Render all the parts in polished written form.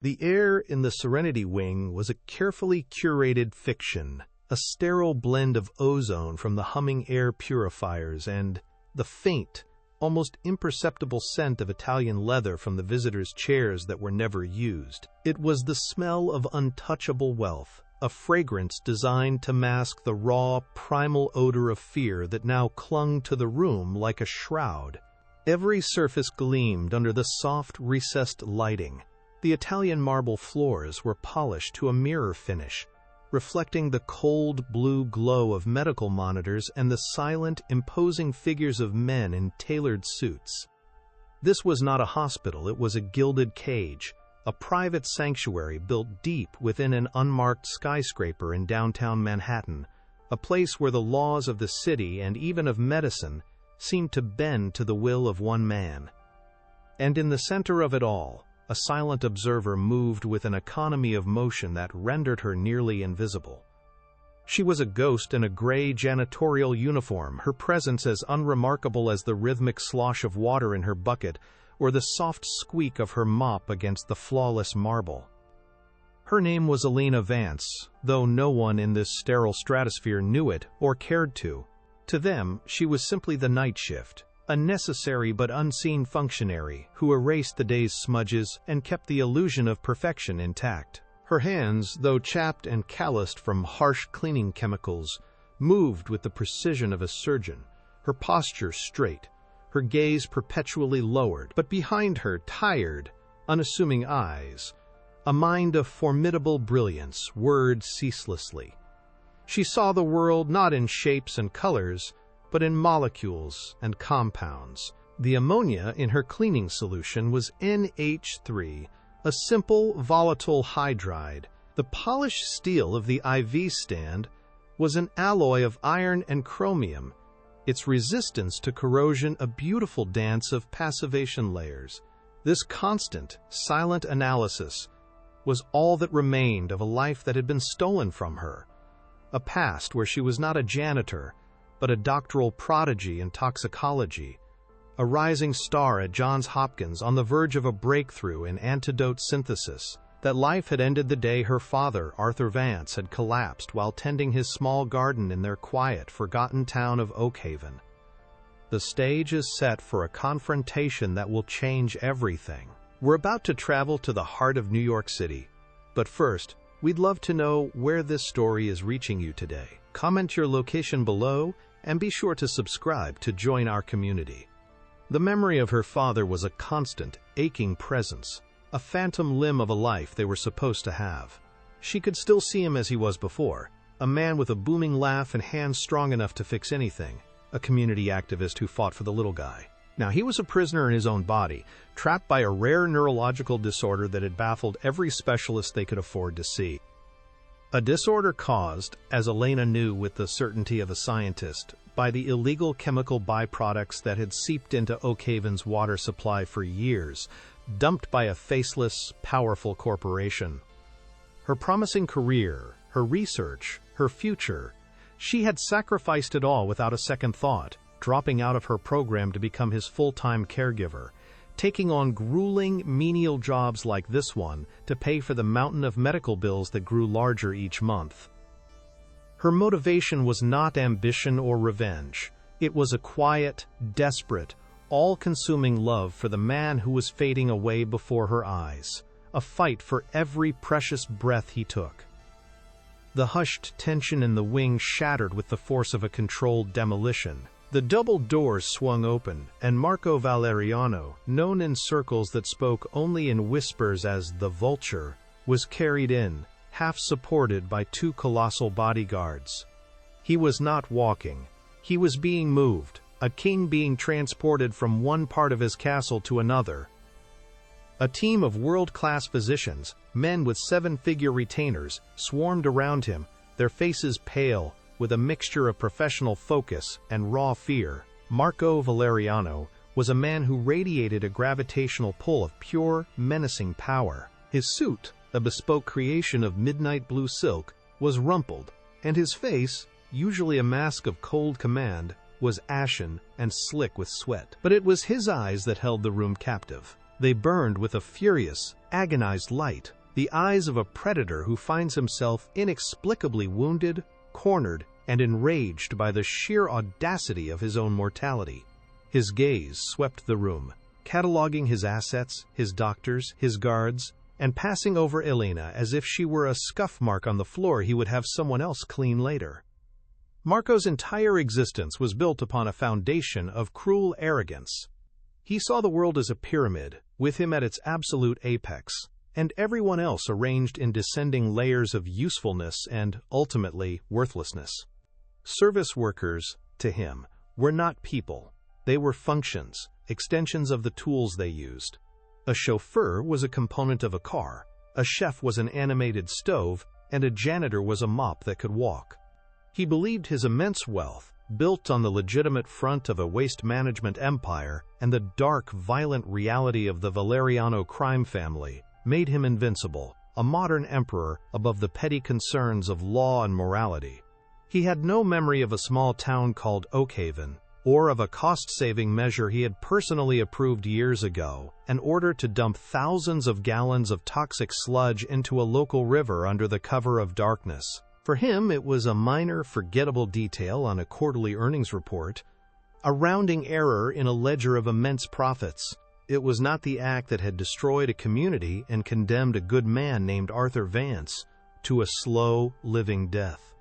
The air in the Serenity Wing was a carefully curated fiction, a sterile blend of ozone from the humming air purifiers and the faint, almost imperceptible scent of Italian leather from the visitors' chairs that were never used. It was the smell of untouchable wealth, a fragrance designed to mask the raw, primal odor of fear that now clung to the room like a shroud. Every surface gleamed under the soft, recessed lighting. The Italian marble floors were polished to a mirror finish, reflecting the cold blue glow of medical monitors and the silent, imposing figures of men in tailored suits. This was not a hospital, it was a gilded cage, a private sanctuary built deep within an unmarked skyscraper in downtown Manhattan, a place where the laws of the city and even of medicine seemed to bend to the will of one man. And in the center of it all, a silent observer moved with an economy of motion that rendered her nearly invisible. She was a ghost in a gray janitorial uniform, her presence as unremarkable as the rhythmic slosh of water in her bucket or the soft squeak of her mop against the flawless marble. Her name was Elena Vance, though no one in this sterile stratosphere knew it or cared to. To them, she was simply the night shift, a necessary but unseen functionary who erased the day's smudges and kept the illusion of perfection intact. Her hands, though chapped and calloused from harsh cleaning chemicals, moved with the precision of a surgeon, her posture straight, her gaze perpetually lowered, but behind her tired, unassuming eyes, a mind of formidable brilliance whirred ceaselessly. She saw the world not in shapes and colors, but in molecules and compounds. The ammonia in her cleaning solution was NH3, a simple volatile hydride. The polished steel of the IV stand was an alloy of iron and chromium, its resistance to corrosion a beautiful dance of passivation layers. This constant, silent analysis was all that remained of a life that had been stolen from her, a past where she was not a janitor, but a doctoral prodigy in toxicology, a rising star at Johns Hopkins on the verge of a breakthrough in antidote synthesis. That life had ended the day her father, Arthur Vance, had collapsed while tending his small garden in their quiet, forgotten town of Oak Haven. The stage is set for a confrontation that will change everything. We're about to travel to the heart of New York City, but first, we'd love to know where this story is reaching you today. Comment your location below and be sure to subscribe to join our community. The memory of her father was a constant, aching presence, a phantom limb of a life they were supposed to have. She could still see him as he was before, a man with a booming laugh and hands strong enough to fix anything, a community activist who fought for the little guy. Now, he was a prisoner in his own body, trapped by a rare neurological disorder that had baffled every specialist they could afford to see. A disorder caused, as Elena knew with the certainty of a scientist, by the illegal chemical byproducts that had seeped into Oak Haven's water supply for years, dumped by a faceless, powerful corporation. Her promising career, her research, her future, she had sacrificed it all without a second thought, dropping out of her program to become his full-time caregiver, taking on grueling, menial jobs like this one to pay for the mountain of medical bills that grew larger each month. Her motivation was not ambition or revenge. It was a quiet, desperate, all-consuming love for the man who was fading away before her eyes, a fight for every precious breath he took. The hushed tension in the wing shattered with the force of a controlled demolition. The double doors swung open, and Marco Valeriano, known in circles that spoke only in whispers as the Vulture, was carried in, half supported by two colossal bodyguards. He was not walking. He was being moved, a king being transported from one part of his castle to another. A team of world-class physicians, men with seven-figure retainers, swarmed around him, their faces pale, with a mixture of professional focus and raw fear. Marco Valeriano was a man who radiated a gravitational pull of pure, menacing power. His suit, a bespoke creation of midnight blue silk, was rumpled, and his face, usually a mask of cold command, was ashen and slick with sweat. But it was his eyes that held the room captive. They burned with a furious, agonized light, the eyes of a predator who finds himself inexplicably wounded, cornered, and enraged by the sheer audacity of his own mortality. His gaze swept the room, cataloging his assets, his doctors, his guards, and passing over Elena as if she were a scuff mark on the floor he would have someone else clean later. Marco's entire existence was built upon a foundation of cruel arrogance. He saw the world as a pyramid, with him at its absolute apex, and everyone else arranged in descending layers of usefulness and, ultimately, worthlessness. Service workers, to him, were not people. They were functions, extensions of the tools they used. A chauffeur was a component of a car, a chef was an animated stove, and a janitor was a mop that could walk. He believed his immense wealth, built on the legitimate front of a waste management empire and the dark, violent reality of the Valeriano crime family, made him invincible, a modern emperor above the petty concerns of law and morality. He had no memory of a small town called Oakhaven, or of a cost-saving measure he had personally approved years ago, an order to dump thousands of gallons of toxic sludge into a local river under the cover of darkness. For him, it was a minor, forgettable detail on a quarterly earnings report, a rounding error in a ledger of immense profits. It was not the act that had destroyed a community and condemned a good man named Arthur Vance to a slow, living death.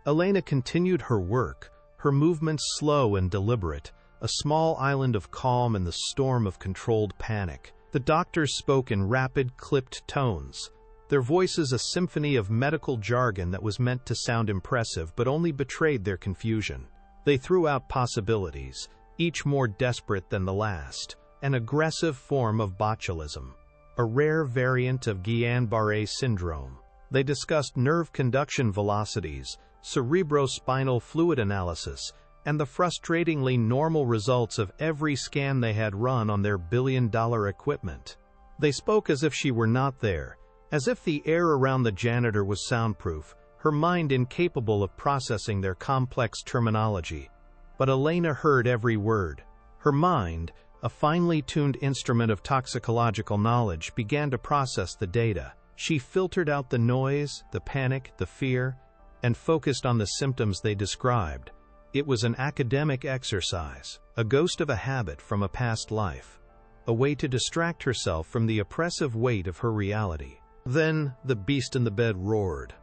Elena continued her work, her movements slow and deliberate, a small island of calm in the storm of controlled panic. The doctors spoke in rapid, clipped tones, their voices a symphony of medical jargon that was meant to sound impressive but only betrayed their confusion. They threw out possibilities, each more desperate than the last, an aggressive form of botulism, a rare variant of Guillain-Barré syndrome. They discussed nerve conduction velocities, cerebrospinal fluid analysis, and the frustratingly normal results of every scan they had run on their billion-dollar equipment. They spoke as if she were not there, as if the air around the janitor was soundproof, her mind incapable of processing their complex terminology. But Elena heard every word. Her mind, a finely tuned instrument of toxicological knowledge, began to process the data. She filtered out the noise, the panic, the fear, and focused on the symptoms they described. It was an academic exercise, a ghost of a habit from a past life, a way to distract herself from the oppressive weight of her reality. Then the beast in the bed roared.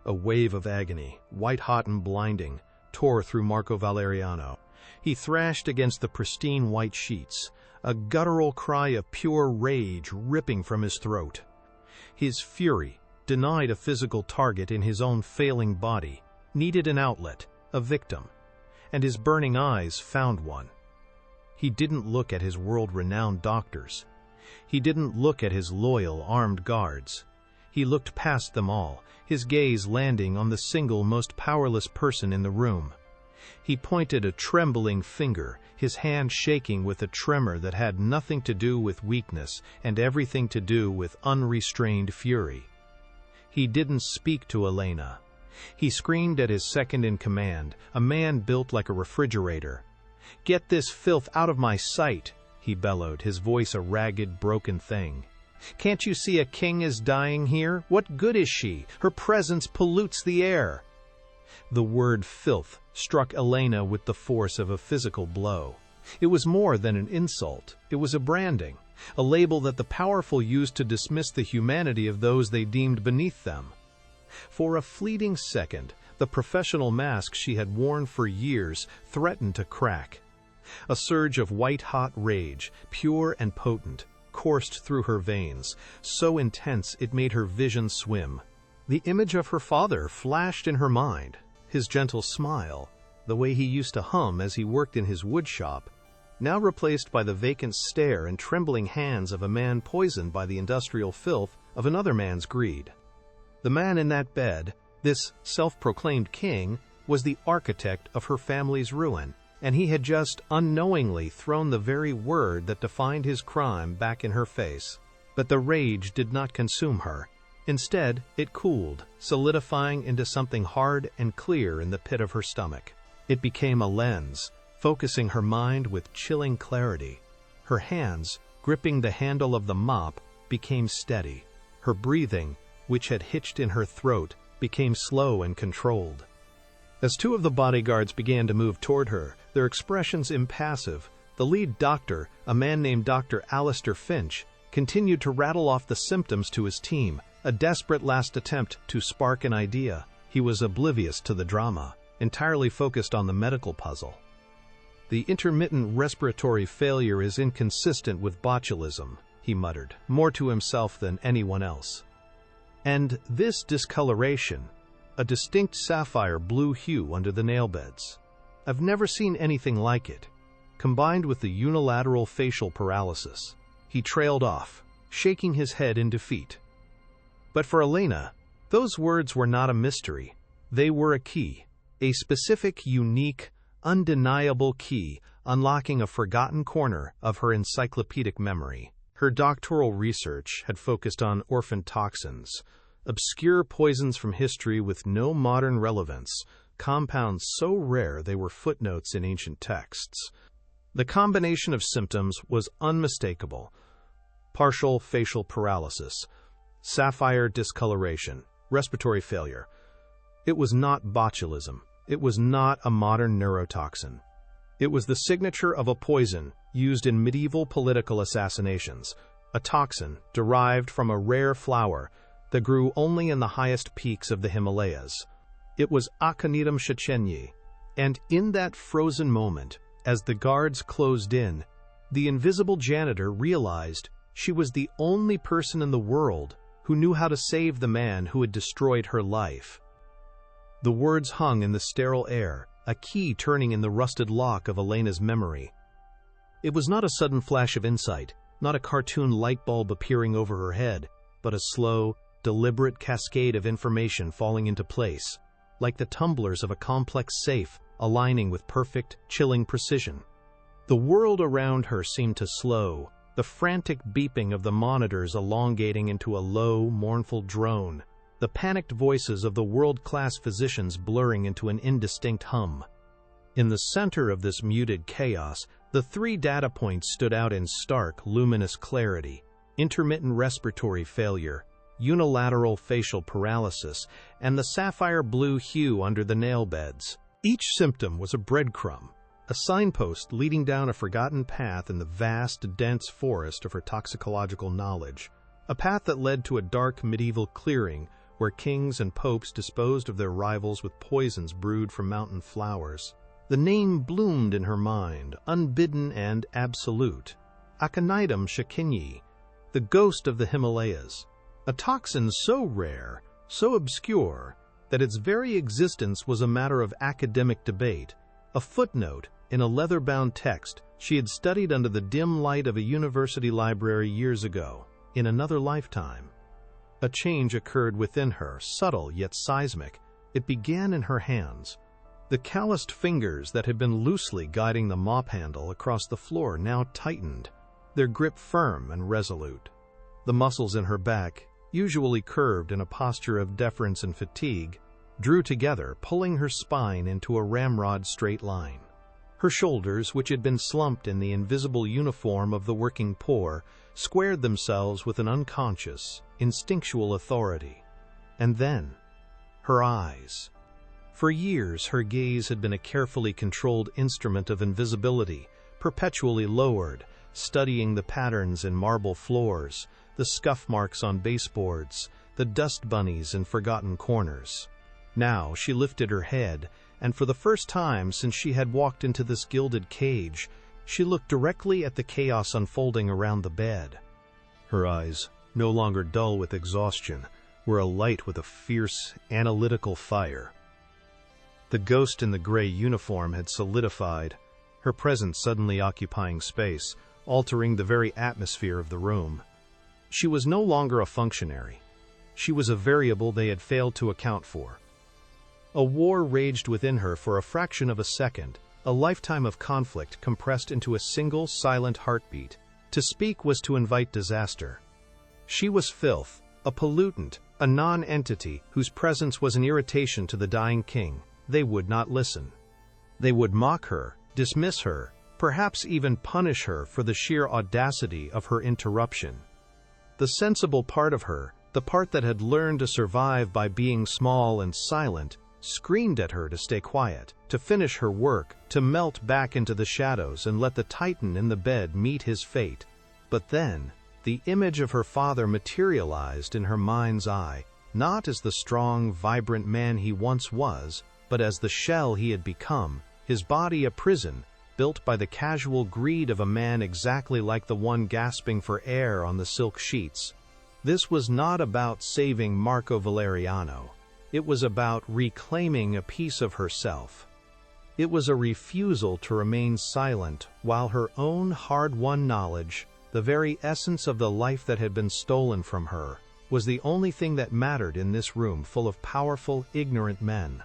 A wave of agony, white-hot and blinding, tore through Marco Valeriano. He thrashed against the pristine white sheets, a guttural cry of pure rage ripping from his throat. His fury, denied a physical target in his own failing body, needed an outlet, a victim, and his burning eyes found one. He didn't look at his world-renowned doctors. He didn't look at his loyal armed guards. He looked past them all, his gaze landing on the single most powerless person in the room. He pointed a trembling finger, his hand shaking with a tremor that had nothing to do with weakness and everything to do with unrestrained fury. He didn't speak to Elena. He screamed at his second-in-command, a man built like a refrigerator. "Get this filth out of my sight," he bellowed, his voice a ragged, broken thing. "Can't you see a king is dying here? What good is she? Her presence pollutes the air." The word filth struck Elena with the force of a physical blow. It was more than an insult. It was a branding, a label that the powerful used to dismiss the humanity of those they deemed beneath them. For a fleeting second, the professional mask she had worn for years threatened to crack. A surge of white-hot rage, pure and potent, coursed through her veins, so intense it made her vision swim. The image of her father flashed in her mind, his gentle smile, the way he used to hum as he worked in his woodshop, now replaced by the vacant stare and trembling hands of a man poisoned by the industrial filth of another man's greed. The man in that bed, this self-proclaimed king, was the architect of her family's ruin, and he had just unknowingly thrown the very word that defined his crime back in her face. But the rage did not consume her. Instead, it cooled, solidifying into something hard and clear in the pit of her stomach. It became a lens, focusing her mind with chilling clarity. Her hands, gripping the handle of the mop, became steady. Her breathing, which had hitched in her throat, became slow and controlled. As two of the bodyguards began to move toward her, their expressions impassive, the lead doctor, a man named Dr. Alistair Finch, continued to rattle off the symptoms to his team, a desperate last attempt to spark an idea. He was oblivious to the drama, entirely focused on the medical puzzle. "The intermittent respiratory failure is inconsistent with botulism," he muttered, more to himself than anyone else. "And this discoloration, a distinct sapphire blue hue under the nail beds. I've never seen anything like it, combined with the unilateral facial paralysis." He trailed off, shaking his head in defeat. But for Elena, those words were not a mystery. They were a key, a specific, unique, undeniable key, unlocking a forgotten corner of her encyclopedic memory. Her doctoral research had focused on orphan toxins, obscure poisons from history with no modern relevance, compounds so rare they were footnotes in ancient texts. The combination of symptoms was unmistakable: partial facial paralysis, sapphire discoloration, respiratory failure. It was not botulism. It was not a modern neurotoxin. It was the signature of a poison used in medieval political assassinations, a toxin derived from a rare flower that grew only in the highest peaks of the Himalayas. It was Aconitum shechenyi, and in that frozen moment, as the guards closed in, the invisible janitor realized she was the only person in the world who knew how to save the man who had destroyed her life. The words hung in the sterile air, a key turning in the rusted lock of Elena's memory. It was not a sudden flash of insight, not a cartoon light bulb appearing over her head, but a slow, deliberate cascade of information falling into place, like the tumblers of a complex safe aligning with perfect, chilling precision. The world around her seemed to slow, the frantic beeping of the monitors elongating into a low, mournful drone, the panicked voices of the world-class physicians blurring into an indistinct hum. In the center of this muted chaos, the three data points stood out in stark, luminous clarity: intermittent respiratory failure, unilateral facial paralysis, and the sapphire blue hue under the nail beds. Each symptom was a breadcrumb, a signpost leading down a forgotten path in the vast, dense forest of her toxicological knowledge, a path that led to a dark medieval clearing where kings and popes disposed of their rivals with poisons brewed from mountain flowers. The name bloomed in her mind, unbidden and absolute: Aconitum shechenyi, the ghost of the Himalayas, a toxin so rare, so obscure, that its very existence was a matter of academic debate, a footnote in a leather-bound text she had studied under the dim light of a university library years ago, in another lifetime. A change occurred within her, subtle yet seismic. It began in her hands. The calloused fingers that had been loosely guiding the mop handle across the floor now tightened, their grip firm and resolute. The muscles in her back, usually curved in a posture of deference and fatigue, drew together, pulling her spine into a ramrod straight line. Her shoulders, which had been slumped in the invisible uniform of the working poor, squared themselves with an unconscious, instinctual authority. And then, her eyes. For years, her gaze had been a carefully controlled instrument of invisibility, perpetually lowered, studying the patterns in marble floors, the scuff marks on baseboards, the dust bunnies in forgotten corners. Now she lifted her head, and for the first time since she had walked into this gilded cage, she looked directly at the chaos unfolding around the bed. Her eyes, no longer dull with exhaustion, were alight with a fierce, analytical fire. The ghost in the gray uniform had solidified, her presence suddenly occupying space, altering the very atmosphere of the room. She was no longer a functionary. She was a variable they had failed to account for. A war raged within her for a fraction of a second, a lifetime of conflict compressed into a single silent heartbeat. To speak was to invite disaster. She was filth, a pollutant, a non-entity whose presence was an irritation to the dying king. They would not listen. They would mock her, dismiss her, perhaps even punish her for the sheer audacity of her interruption. The sensible part of her, the part that had learned to survive by being small and silent, screamed at her to stay quiet, to finish her work, to melt back into the shadows and let the titan in the bed meet his fate. But then, the image of her father materialized in her mind's eye, not as the strong, vibrant man he once was, but as the shell he had become, his body a prison, built by the casual greed of a man exactly like the one gasping for air on the silk sheets. This was not about saving Marco Valeriano. It was about reclaiming a piece of herself. It was a refusal to remain silent while her own hard-won knowledge, the very essence of the life that had been stolen from her, was the only thing that mattered in this room full of powerful, ignorant men.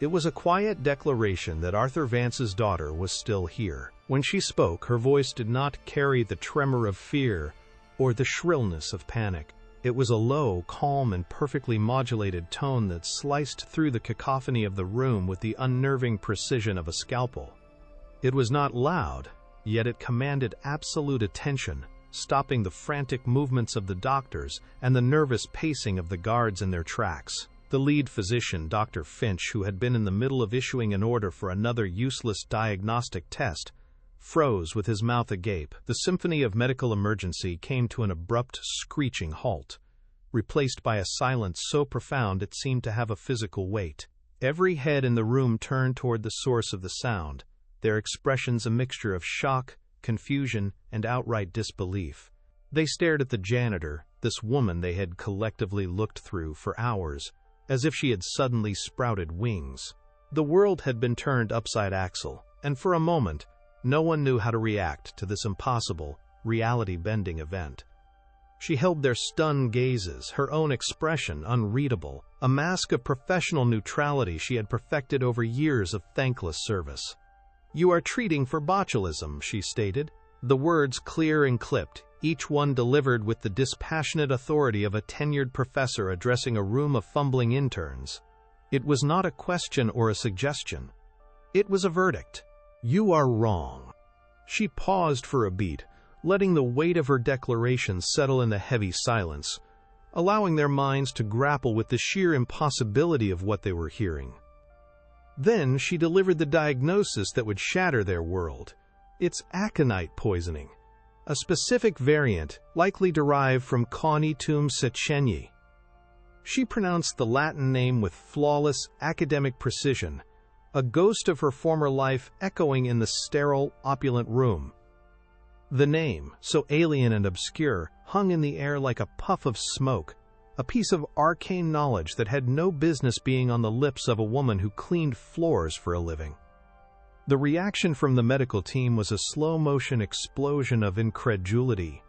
It was a quiet declaration that Arthur Vance's daughter was still here. When she spoke, her voice did not carry the tremor of fear or the shrillness of panic. It was a low, calm, and perfectly modulated tone that sliced through the cacophony of the room with the unnerving precision of a scalpel. It was not loud, yet it commanded absolute attention, stopping the frantic movements of the doctors and the nervous pacing of the guards in their tracks. The lead physician, Dr. Finch, who had been in the middle of issuing an order for another useless diagnostic test, froze with his mouth agape. The symphony of medical emergency came to an abrupt, screeching halt, replaced by a silence so profound it seemed to have a physical weight. Every head in the room turned toward the source of the sound, their expressions a mixture of shock, confusion, and outright disbelief. They stared at the janitor, this woman they had collectively looked through for hours, as if she had suddenly sprouted wings. The world had been turned upside axle, and for a moment, no one knew how to react to this impossible, reality-bending event. She held their stunned gazes, her own expression unreadable, a mask of professional neutrality she had perfected over years of thankless service. "You are treating for botulism," she stated, the words clear and clipped, each one delivered with the dispassionate authority of a tenured professor addressing a room of fumbling interns. It was not a question or a suggestion. It was a verdict. "You are wrong." She paused for a beat, letting the weight of her declaration settle in the heavy silence, allowing their minds to grapple with the sheer impossibility of what they were hearing. Then she delivered the diagnosis that would shatter their world. It's aconite poisoning, a specific variant likely derived from Cornitum sechenyi. She pronounced the Latin name with flawless academic precision, a ghost of her former life echoing in the sterile, opulent room. The name, so alien and obscure, hung in the air like a puff of smoke, a piece of arcane knowledge that had no business being on the lips of a woman who cleaned floors for a living. The reaction from the medical team was a slow-motion explosion of incredulity.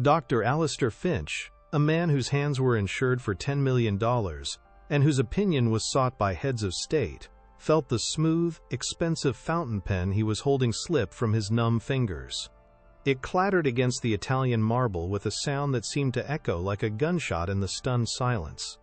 Dr. Alistair Finch, a man whose hands were insured for $10 million, and whose opinion was sought by heads of state, felt the smooth, expensive fountain pen he was holding slip from his numb fingers. It clattered against the Italian marble with a sound that seemed to echo like a gunshot in the stunned silence.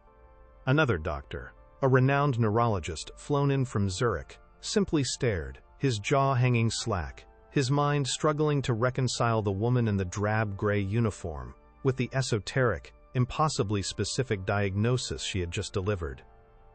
Another doctor, a renowned neurologist flown in from Zurich, simply stared, his jaw hanging slack, his mind struggling to reconcile the woman in the drab gray uniform with the esoteric, impossibly specific diagnosis she had just delivered.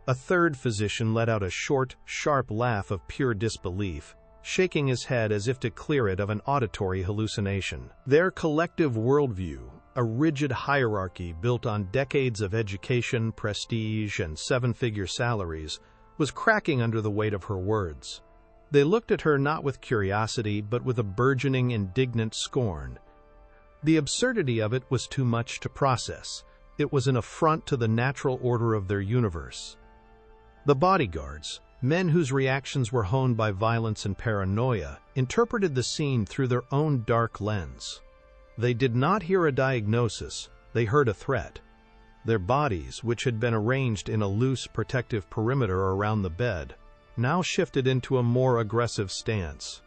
A third physician let out a short, sharp laugh of pure disbelief, shaking his head as if to clear it of an auditory hallucination. Their collective worldview, a rigid hierarchy built on decades of education, prestige, and seven-figure salaries, was cracking under the weight of her words. They looked at her not with curiosity, but with a burgeoning, indignant scorn. The absurdity of it was too much to process. It was an affront to the natural order of their universe. The bodyguards, men whose reactions were honed by violence and paranoia, interpreted the scene through their own dark lens. They did not hear a diagnosis, they heard a threat. Their bodies, which had been arranged in a loose protective perimeter around the bed, now shifted into a more aggressive stance.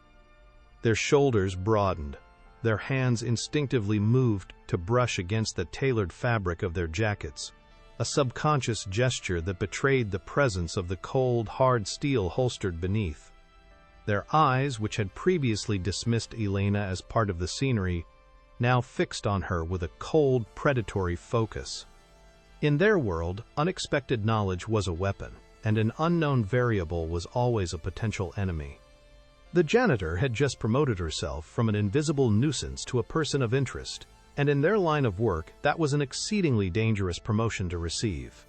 Their shoulders broadened, their hands instinctively moved to brush against the tailored fabric of their jackets, a subconscious gesture that betrayed the presence of the cold, hard steel holstered beneath. Their eyes, which had previously dismissed Elena as part of the scenery, now fixed on her with a cold, predatory focus. In their world, unexpected knowledge was a weapon, and an unknown variable was always a potential enemy. The janitor had just promoted herself from an invisible nuisance to a person of interest, and in their line of work, that was an exceedingly dangerous promotion to receive.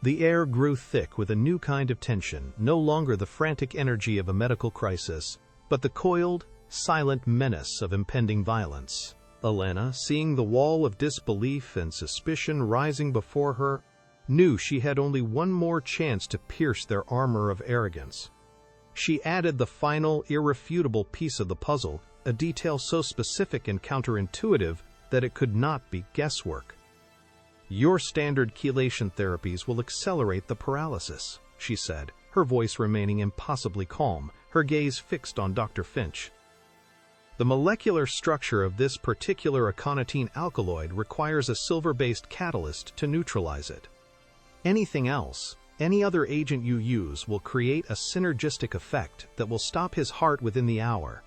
The air grew thick with a new kind of tension, no longer the frantic energy of a medical crisis, but the coiled, silent menace of impending violence. Elena, seeing the wall of disbelief and suspicion rising before her, knew she had only one more chance to pierce their armor of arrogance. She added the final, irrefutable piece of the puzzle, a detail so specific and counterintuitive that it could not be guesswork. "Your standard chelation therapies will accelerate the paralysis," she said, her voice remaining impossibly calm, her gaze fixed on Dr. Finch. "The molecular structure of this particular aconitine alkaloid requires a silver-based catalyst to neutralize it. Anything else, any other agent you use, will create a synergistic effect that will stop his heart within the hour.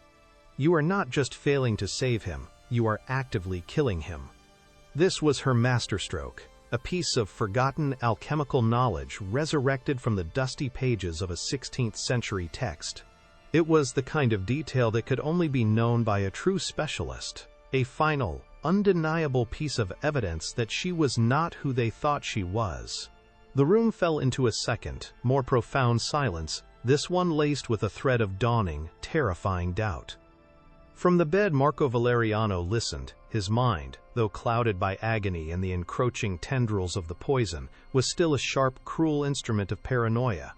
You are not just failing to save him, you are actively killing him." This was her masterstroke, a piece of forgotten alchemical knowledge resurrected from the dusty pages of a 16th century text. It was the kind of detail that could only be known by a true specialist, a final, undeniable piece of evidence that she was not who they thought she was. The room fell into a second, more profound silence, this one laced with a thread of dawning, terrifying doubt. From the bed, Marco Valeriano listened. His mind, though clouded by agony and the encroaching tendrils of the poison, was still a sharp, cruel instrument of paranoia.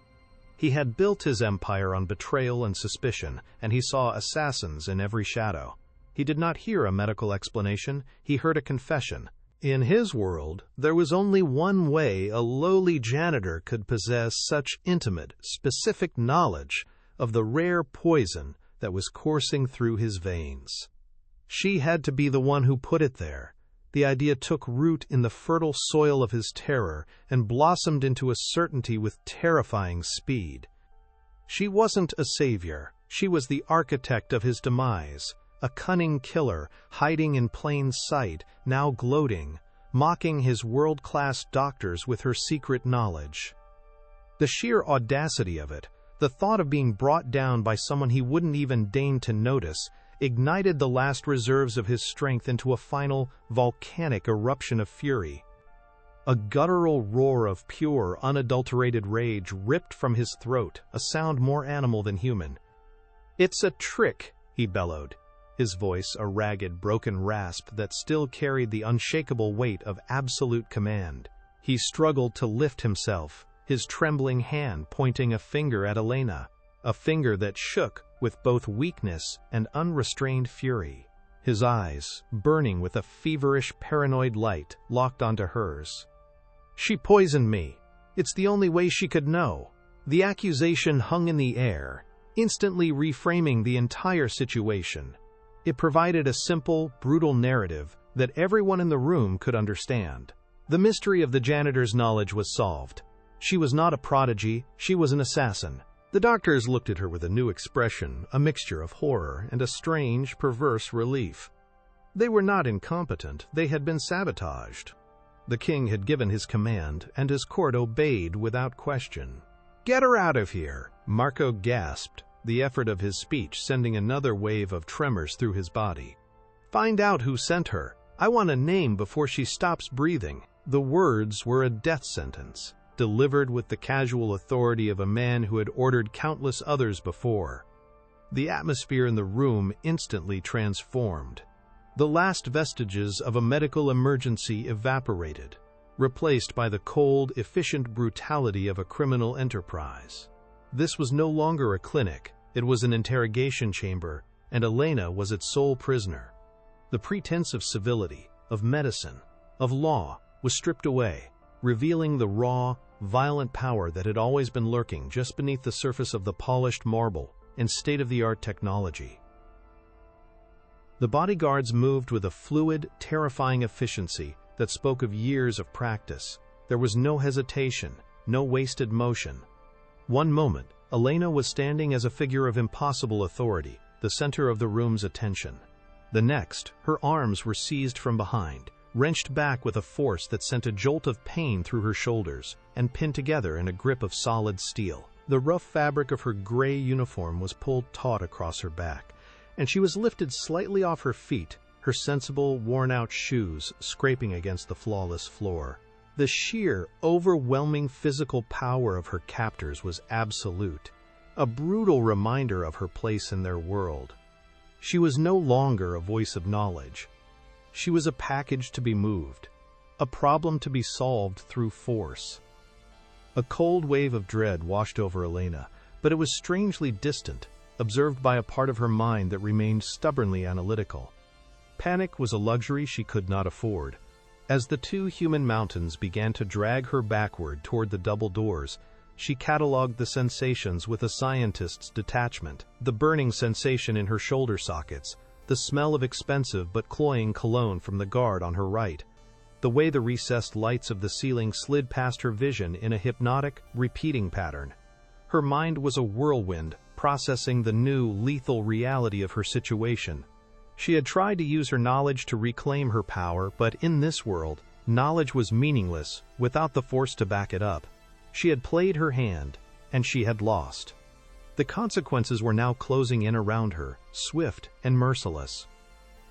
He had built his empire on betrayal and suspicion, and he saw assassins in every shadow. He did not hear a medical explanation, he heard a confession. In his world, there was only one way a lowly janitor could possess such intimate, specific knowledge of the rare poison that was coursing through his veins. She had to be the one who put it there. The idea took root in the fertile soil of his terror and blossomed into a certainty with terrifying speed. She wasn't a savior. She was the architect of his demise, a cunning killer hiding in plain sight, now gloating, mocking his world-class doctors with her secret knowledge. The sheer audacity of it, the thought of being brought down by someone he wouldn't even deign to notice, ignited the last reserves of his strength into a final, volcanic eruption of fury. A guttural roar of pure, unadulterated rage ripped from his throat, a sound more animal than human. "It's a trick," he bellowed, his voice a ragged, broken rasp that still carried the unshakable weight of absolute command. He struggled to lift himself, his trembling hand pointing a finger at Elena, a finger that shook with both weakness and unrestrained fury. His eyes, burning with a feverish, paranoid light, locked onto hers. "She poisoned me. It's the only way she could know." The accusation hung in the air, instantly reframing the entire situation. It provided a simple, brutal narrative that everyone in the room could understand. The mystery of the janitor's knowledge was solved. She was not a prodigy, she was an assassin. The doctors looked at her with a new expression, a mixture of horror and a strange, perverse relief. They were not incompetent, they had been sabotaged. The king had given his command, and his court obeyed without question. "Get her out of here!" Marco gasped, the effort of his speech sending another wave of tremors through his body. "Find out who sent her. I want a name before she stops breathing." The words were a death sentence, delivered with the casual authority of a man who had ordered countless others before. The atmosphere in the room instantly transformed. The last vestiges of a medical emergency evaporated, replaced by the cold, efficient brutality of a criminal enterprise. This was no longer a clinic, it was an interrogation chamber, and Elena was its sole prisoner. The pretense of civility, of medicine, of law was stripped away, revealing the raw, violent power that had always been lurking just beneath the surface of the polished marble and state-of-the-art technology. The bodyguards moved with a fluid, terrifying efficiency that spoke of years of practice. There was no hesitation, no wasted motion. One moment, Elena was standing as a figure of impossible authority, the center of the room's attention. The next, her arms were seized from behind, wrenched back with a force that sent a jolt of pain through her shoulders, and pinned together in a grip of solid steel. The rough fabric of her gray uniform was pulled taut across her back, and she was lifted slightly off her feet, her sensible, worn-out shoes scraping against the flawless floor. The sheer, overwhelming physical power of her captors was absolute, a brutal reminder of her place in their world. She was no longer a voice of knowledge. She was a package to be moved, a problem to be solved through force. A cold wave of dread washed over Elena, but it was strangely distant, observed by a part of her mind that remained stubbornly analytical. Panic was a luxury she could not afford. As the two human mountains began to drag her backward toward the double doors, she cataloged the sensations with a scientist's detachment. The burning sensation in her shoulder sockets, the smell of expensive but cloying cologne from the guard on her right, the way the recessed lights of the ceiling slid past her vision in a hypnotic, repeating pattern. Her mind was a whirlwind, processing the new, lethal reality of her situation. She had tried to use her knowledge to reclaim her power, but in this world, knowledge was meaningless without the force to back it up. She had played her hand, and she had lost. The consequences were now closing in around her, swift and merciless.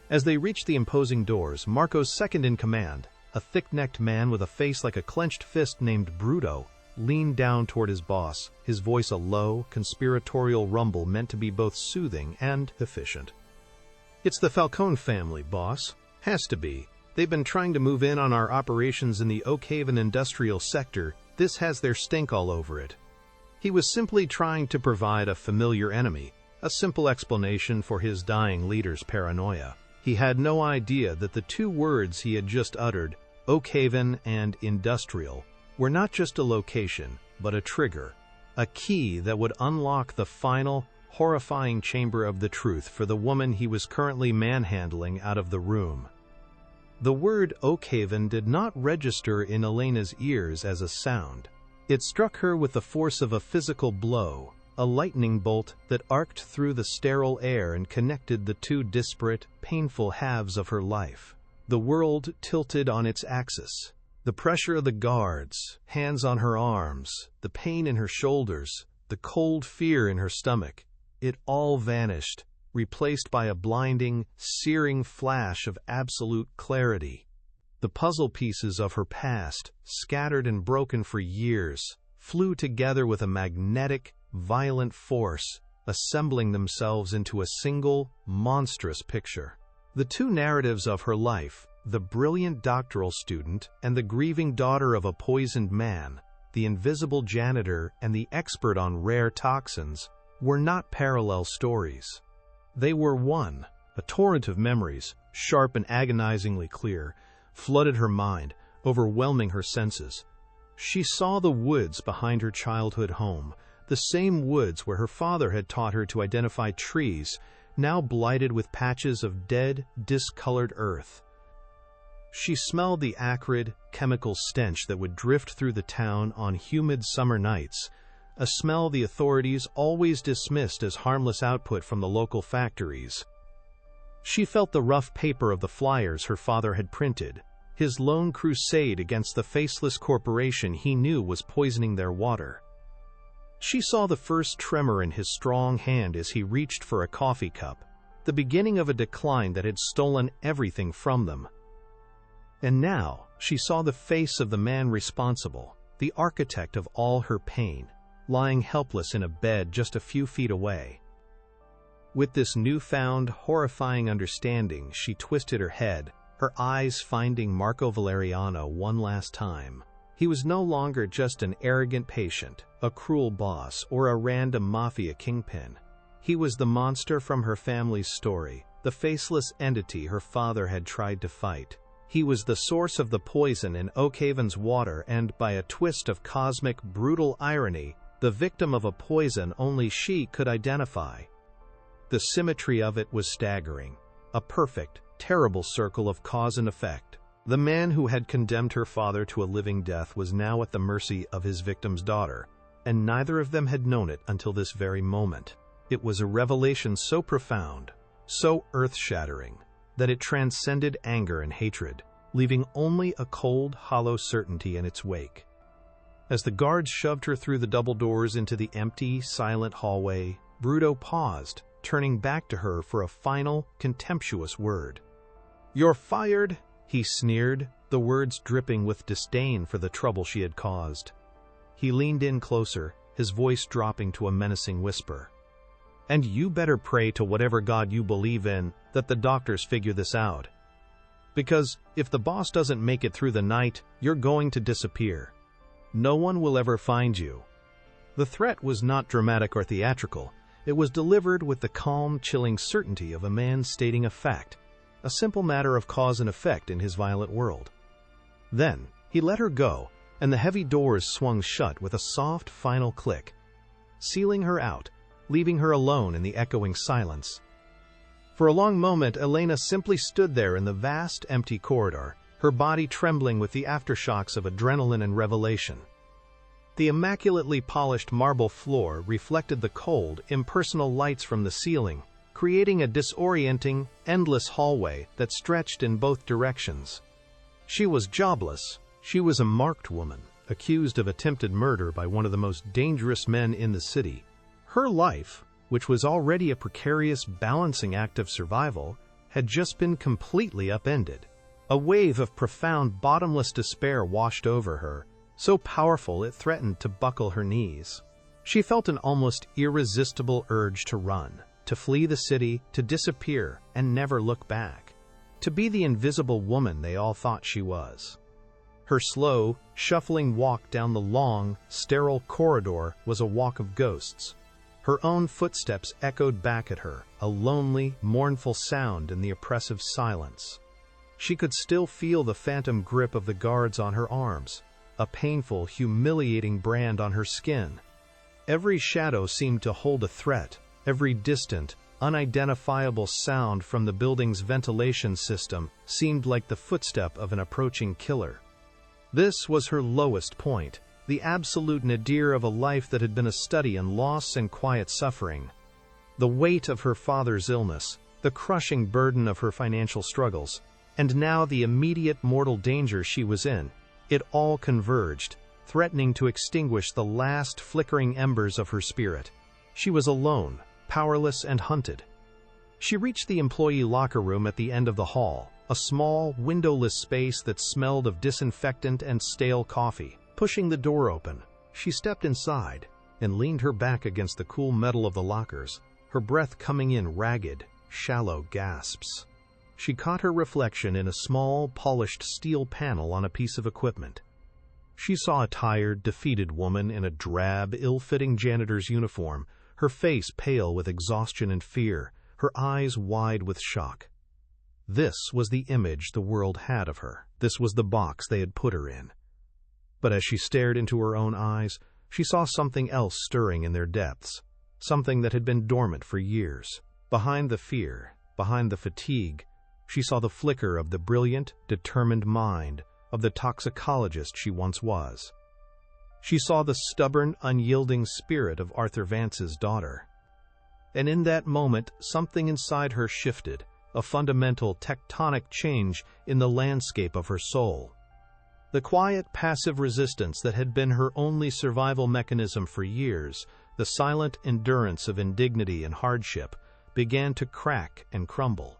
As they reached the imposing doors, Marco's second-in-command, a thick-necked man with a face like a clenched fist named Bruto, leaned down toward his boss, his voice a low, conspiratorial rumble meant to be both soothing and efficient. "It's the Falcone family, boss. Has to be. They've been trying to move in on our operations in the Oak Haven industrial sector. This has their stink all over it." He was simply trying to provide a familiar enemy, a simple explanation for his dying leader's paranoia. He had no idea that the two words he had just uttered, Oak Haven and industrial, were not just a location, but a trigger, a key that would unlock the final, horrifying chamber of the truth for the woman he was currently manhandling out of the room. The word Oak Haven did not register in Elena's ears as a sound. It struck her with the force of a physical blow, a lightning bolt that arced through the sterile air and connected the two disparate, painful halves of her life. The world tilted on its axis. The pressure of the guards, hands on her arms, the pain in her shoulders, the cold fear in her stomach, it all vanished, replaced by a blinding, searing flash of absolute clarity. The puzzle pieces of her past, scattered and broken for years, flew together with a magnetic, violent force, assembling themselves into a single, monstrous picture. The two narratives of her life, the brilliant doctoral student and the grieving daughter of a poisoned man, the invisible janitor and the expert on rare toxins, were not parallel stories. They were one. A torrent of memories, sharp and agonizingly clear, flooded her mind, overwhelming her senses. She saw the woods behind her childhood home, the same woods where her father had taught her to identify trees, now blighted with patches of dead, discolored earth. She smelled the acrid, chemical stench that would drift through the town on humid summer nights, a smell the authorities always dismissed as harmless output from the local factories. She felt the rough paper of the flyers her father had printed, his lone crusade against the faceless corporation he knew was poisoning their water. She saw the first tremor in his strong hand as he reached for a coffee cup, the beginning of a decline that had stolen everything from them. And now she saw the face of the man responsible, the architect of all her pain, lying helpless in a bed just a few feet away. With this newfound, horrifying understanding, she twisted her head, her eyes finding Marco Valeriano one last time. He was no longer just an arrogant patient, a cruel boss, or a random mafia kingpin. He was the monster from her family's story, the faceless entity her father had tried to fight. He was the source of the poison in Oak Haven's water and, by a twist of cosmic, brutal irony, the victim of a poison only she could identify. The symmetry of it was staggering, a perfect, terrible circle of cause and effect. The man who had condemned her father to a living death was now at the mercy of his victim's daughter, and neither of them had known it until this very moment. It was a revelation so profound, so earth-shattering, that it transcended anger and hatred, leaving only a cold, hollow certainty in its wake. As the guards shoved her through the double doors into the empty, silent hallway, Bruto paused, turning back to her for a final, contemptuous word. "You're fired," he sneered, the words dripping with disdain for the trouble she had caused. He leaned in closer, his voice dropping to a menacing whisper. "And you better pray to whatever God you believe in that the doctors figure this out. Because if the boss doesn't make it through the night, you're going to disappear. No one will ever find you." The threat was not dramatic or theatrical. It was delivered with the calm, chilling certainty of a man stating a fact, a simple matter of cause and effect in his violent world. Then, he let her go, and the heavy doors swung shut with a soft, final click, sealing her out, leaving her alone in the echoing silence. For a long moment, Elena simply stood there in the vast, empty corridor, her body trembling with the aftershocks of adrenaline and revelation. The immaculately polished marble floor reflected the cold, impersonal lights from the ceiling, creating a disorienting, endless hallway that stretched in both directions. She was jobless. She was a marked woman, accused of attempted murder by one of the most dangerous men in the city. Her life, which was already a precarious balancing act of survival, had just been completely upended. A wave of profound, bottomless despair washed over her, so powerful it threatened to buckle her knees. She felt an almost irresistible urge to run, to flee the city, to disappear, and never look back. To be the invisible woman they all thought she was. Her slow, shuffling walk down the long, sterile corridor was a walk of ghosts. Her own footsteps echoed back at her, a lonely, mournful sound in the oppressive silence. She could still feel the phantom grip of the guards on her arms, a painful, humiliating brand on her skin. Every shadow seemed to hold a threat, every distant, unidentifiable sound from the building's ventilation system seemed like the footstep of an approaching killer. This was her lowest point, the absolute nadir of a life that had been a study in loss and quiet suffering. The weight of her father's illness, the crushing burden of her financial struggles, and now the immediate mortal danger she was in, it all converged, threatening to extinguish the last flickering embers of her spirit. She was alone, powerless and hunted. She reached the employee locker room at the end of the hall, a small, windowless space that smelled of disinfectant and stale coffee. Pushing the door open, she stepped inside and leaned her back against the cool metal of the lockers, her breath coming in ragged, shallow gasps. She caught her reflection in a small, polished steel panel on a piece of equipment. She saw a tired, defeated woman in a drab, ill-fitting janitor's uniform, her face pale with exhaustion and fear, her eyes wide with shock. This was the image the world had of her. This was the box they had put her in. But as she stared into her own eyes, she saw something else stirring in their depths, something that had been dormant for years. Behind the fear, behind the fatigue, she saw the flicker of the brilliant, determined mind of the toxicologist she once was. She saw the stubborn, unyielding spirit of Arthur Vance's daughter. And in that moment, something inside her shifted, a fundamental tectonic change in the landscape of her soul. The quiet, passive resistance that had been her only survival mechanism for years, the silent endurance of indignity and hardship, began to crack and crumble.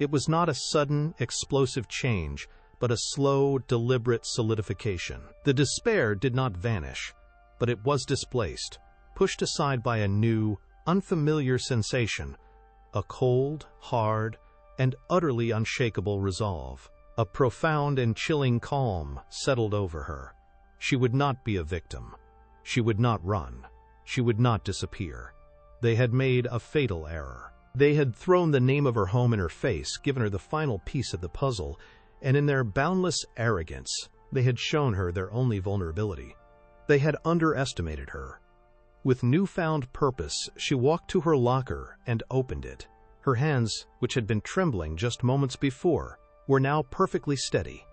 It was not a sudden, explosive change, but a slow, deliberate solidification. The despair did not vanish, but it was displaced, pushed aside by a new, unfamiliar sensation, a cold, hard, and utterly unshakable resolve. A profound and chilling calm settled over her. She would not be a victim. She would not run. She would not disappear. They had made a fatal error. They had thrown the name of her home in her face, given her the final piece of the puzzle, and in their boundless arrogance, they had shown her their only vulnerability. They had underestimated her. With newfound purpose, she walked to her locker and opened it. Her hands, which had been trembling just moments before, were now perfectly steady.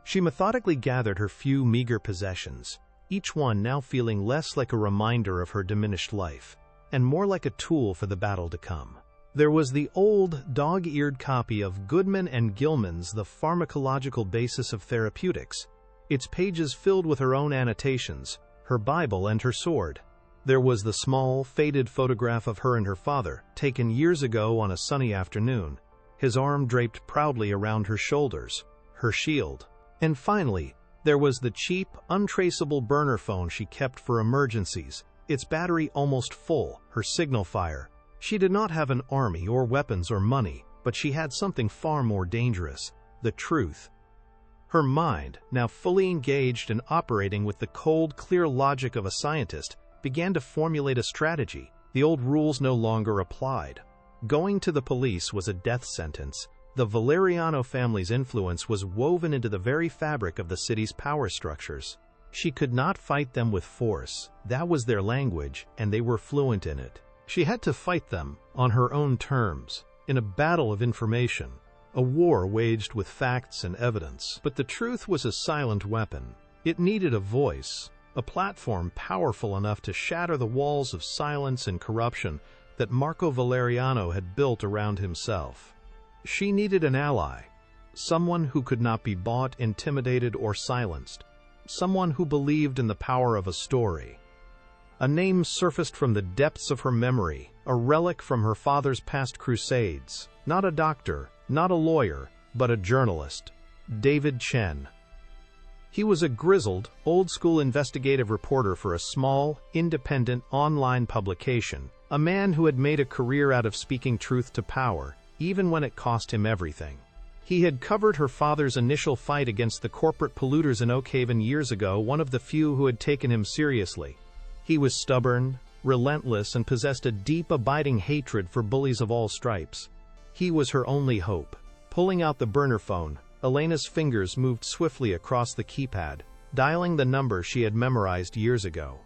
She methodically gathered her few meager possessions, each one now feeling less like a reminder of her diminished life, and more like a tool for the battle to come. There was the old, dog-eared copy of Goodman and Gilman's The Pharmacological Basis of Therapeutics, its pages filled with her own annotations, her Bible and her sword. There was the small, faded photograph of her and her father, taken years ago on a sunny afternoon, his arm draped proudly around her shoulders, her shield. And finally, there was the cheap, untraceable burner phone she kept for emergencies, its battery almost full, her signal fire. She did not have an army or weapons or money, but she had something far more dangerous: the truth. Her mind, now fully engaged and operating with the cold, clear logic of a scientist, began to formulate a strategy. The old rules no longer applied. Going to the police was a death sentence. The Valeriano family's influence was woven into the very fabric of the city's power structures. She could not fight them with force. That was their language, and they were fluent in it. She had to fight them on her own terms, in a battle of information, a war waged with facts and evidence. But the truth was a silent weapon. It needed a voice, a platform powerful enough to shatter the walls of silence and corruption that Marco Valeriano had built around himself. She needed an ally, someone who could not be bought, intimidated, or silenced, someone who believed in the power of a story. A name surfaced from the depths of her memory, a relic from her father's past crusades. Not a doctor, not a lawyer, but a journalist. David Chen. He was a grizzled, old-school investigative reporter for a small, independent online publication, a man who had made a career out of speaking truth to power, even when it cost him everything. He had covered her father's initial fight against the corporate polluters in Oak Haven years ago, one of the few who had taken him seriously. He was stubborn, relentless, and possessed a deep, abiding hatred for bullies of all stripes. He was her only hope. Pulling out the burner phone, Elena's fingers moved swiftly across the keypad, dialing the number she had memorized years ago.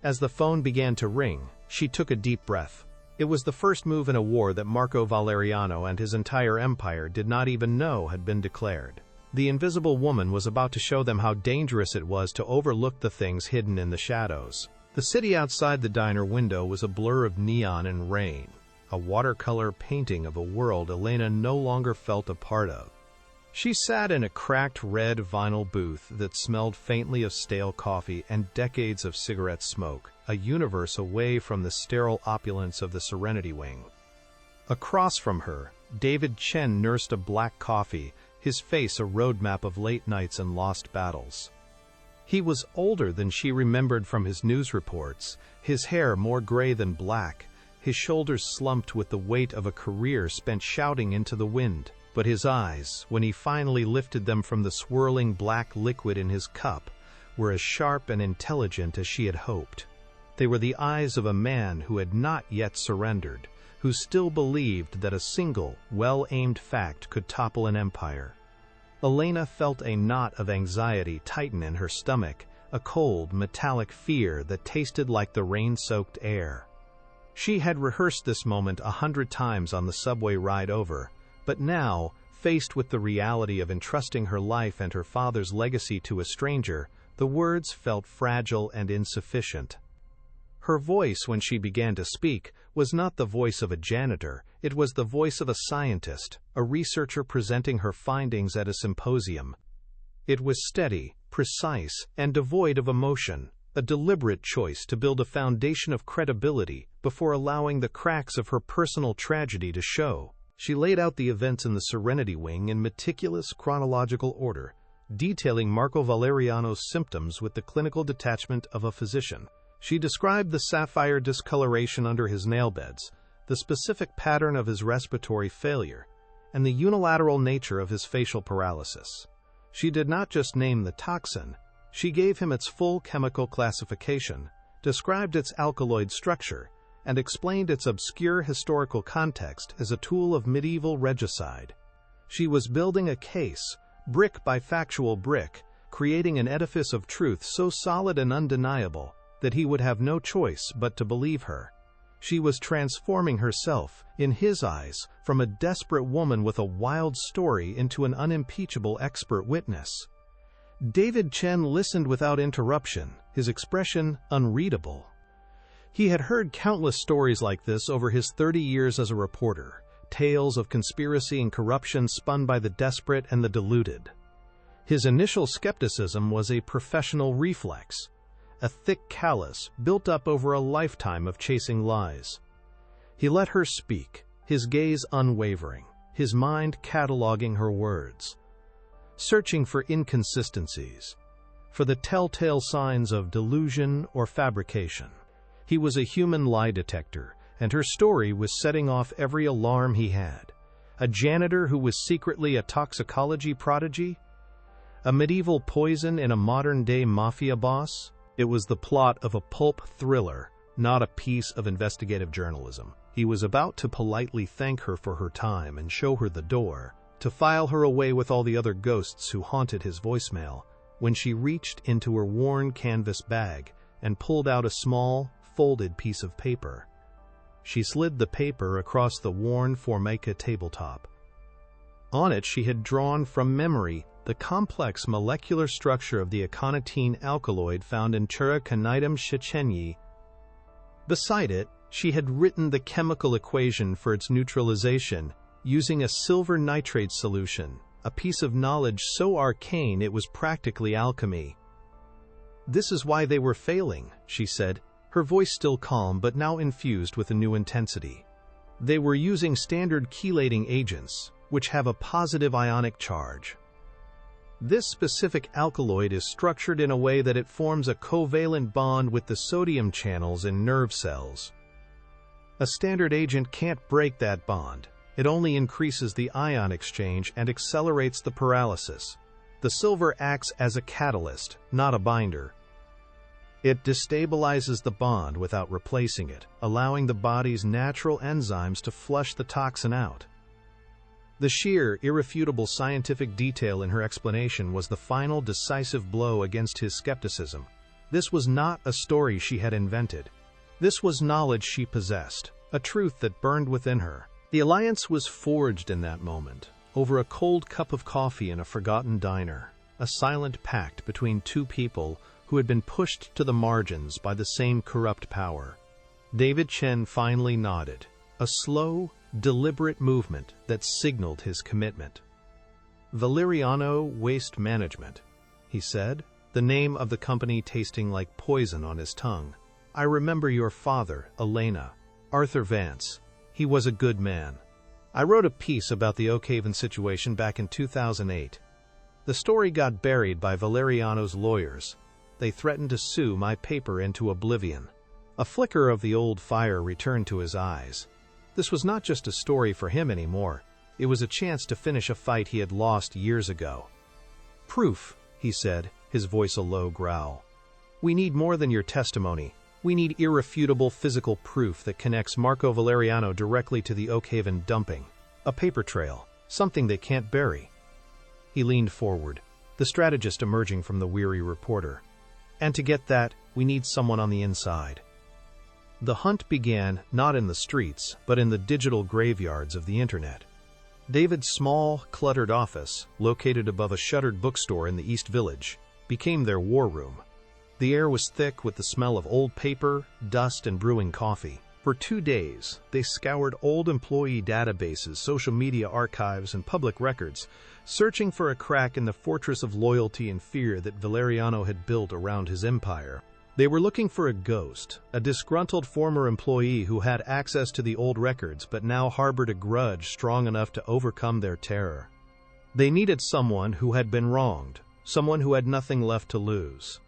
As the phone began to ring, she took a deep breath. It was the first move in a war that Marco Valeriano and his entire empire did not even know had been declared. The invisible woman was about to show them how dangerous it was to overlook the things hidden in the shadows. The city outside the diner window was a blur of neon and rain, a watercolor painting of a world Elena no longer felt a part of. She sat in a cracked red vinyl booth that smelled faintly of stale coffee and decades of cigarette smoke, a universe away from the sterile opulence of the Serenity Wing. Across from her, David Chen nursed a black coffee, his face a roadmap of late nights and lost battles. He was older than she remembered from his news reports, his hair more gray than black, his shoulders slumped with the weight of a career spent shouting into the wind. But his eyes, when he finally lifted them from the swirling black liquid in his cup, were as sharp and intelligent as she had hoped. They were the eyes of a man who had not yet surrendered, who still believed that a single, well-aimed fact could topple an empire. Elena felt a knot of anxiety tighten in her stomach, a cold, metallic fear that tasted like the rain-soaked air. She had rehearsed this moment 100 times on the subway ride over, but now, faced with the reality of entrusting her life and her father's legacy to a stranger, the words felt fragile and insufficient. Her voice, when she began to speak, was not the voice of a janitor, it was the voice of a scientist, a researcher presenting her findings at a symposium. It was steady, precise, and devoid of emotion, a deliberate choice to build a foundation of credibility before allowing the cracks of her personal tragedy to show. She laid out the events in the Serenity Wing in meticulous chronological order, detailing Marco Valeriano's symptoms with the clinical detachment of a physician. She described the sapphire discoloration under his nail beds, the specific pattern of his respiratory failure, and the unilateral nature of his facial paralysis. She did not just name the toxin, she gave him its full chemical classification, described its alkaloid structure, and explained its obscure historical context as a tool of medieval regicide. She was building a case, brick by factual brick, creating an edifice of truth so solid and undeniable that he would have no choice but to believe her. She was transforming herself, in his eyes, from a desperate woman with a wild story into an unimpeachable expert witness. David Chen listened without interruption, his expression unreadable. He had heard countless stories like this over his 30 years as a reporter, tales of conspiracy and corruption spun by the desperate and the deluded. His initial skepticism was a professional reflex, a thick callus built up over a lifetime of chasing lies. He let her speak, his gaze unwavering, his mind cataloging her words, searching for inconsistencies, for the telltale signs of delusion or fabrication. He was a human lie detector, and her story was setting off every alarm he had. A janitor who was secretly a toxicology prodigy? A medieval poison in a modern-day mafia boss? It was the plot of a pulp thriller, not a piece of investigative journalism. He was about to politely thank her for her time and show her the door, to file her away with all the other ghosts who haunted his voicemail, when she reached into her worn canvas bag and pulled out a small, folded piece of paper. She slid the paper across the worn Formica tabletop. On it she had drawn from memory the complex molecular structure of the aconitine alkaloid found in Chiraconitum shichenyi. Beside it, she had written the chemical equation for its neutralization, using a silver nitrate solution, a piece of knowledge so arcane it was practically alchemy. "This is why they were failing," she said, her voice still calm but now infused with a new intensity. "They were using standard chelating agents, which have a positive ionic charge. This specific alkaloid is structured in a way that it forms a covalent bond with the sodium channels in nerve cells. A standard agent can't break that bond. It only increases the ion exchange and accelerates the paralysis. The silver acts as a catalyst, not a binder. It destabilizes the bond without replacing it, allowing the body's natural enzymes to flush the toxin out." The sheer, irrefutable scientific detail in her explanation was the final decisive blow against his skepticism. This was not a story she had invented. This was knowledge she possessed, a truth that burned within her. The alliance was forged in that moment, over a cold cup of coffee in a forgotten diner, a silent pact between two people who had been pushed to the margins by the same corrupt power. David Chen finally nodded, a slow, deliberate movement that signaled his commitment. "Valeriano Waste Management," he said, the name of the company tasting like poison on his tongue. "I remember your father, Elena, Arthur Vance. He was a good man. I wrote a piece about the Oakhaven situation back in 2008. The story got buried by Valeriano's lawyers. They threatened to sue my paper into oblivion." A flicker of the old fire returned to his eyes. This was not just a story for him anymore. It was a chance to finish a fight he had lost years ago. "Proof," he said, his voice a low growl. "We need more than your testimony. We need irrefutable physical proof that connects Marco Valeriano directly to the Oakhaven dumping. A paper trail, something they can't bury." He leaned forward, the strategist emerging from the weary reporter. "And to get that, we need someone on the inside." The hunt began not in the streets, but in the digital graveyards of the internet. David's small, cluttered office, located above a shuttered bookstore in the East Village, became their war room. The air was thick with the smell of old paper, dust, and brewing coffee. For 2 days, they scoured old employee databases, social media archives, and public records, searching for a crack in the fortress of loyalty and fear that Valeriano had built around his empire. They were looking for a ghost, a disgruntled former employee who had access to the old records but now harbored a grudge strong enough to overcome their terror. They needed someone who had been wronged, someone who had nothing left to lose.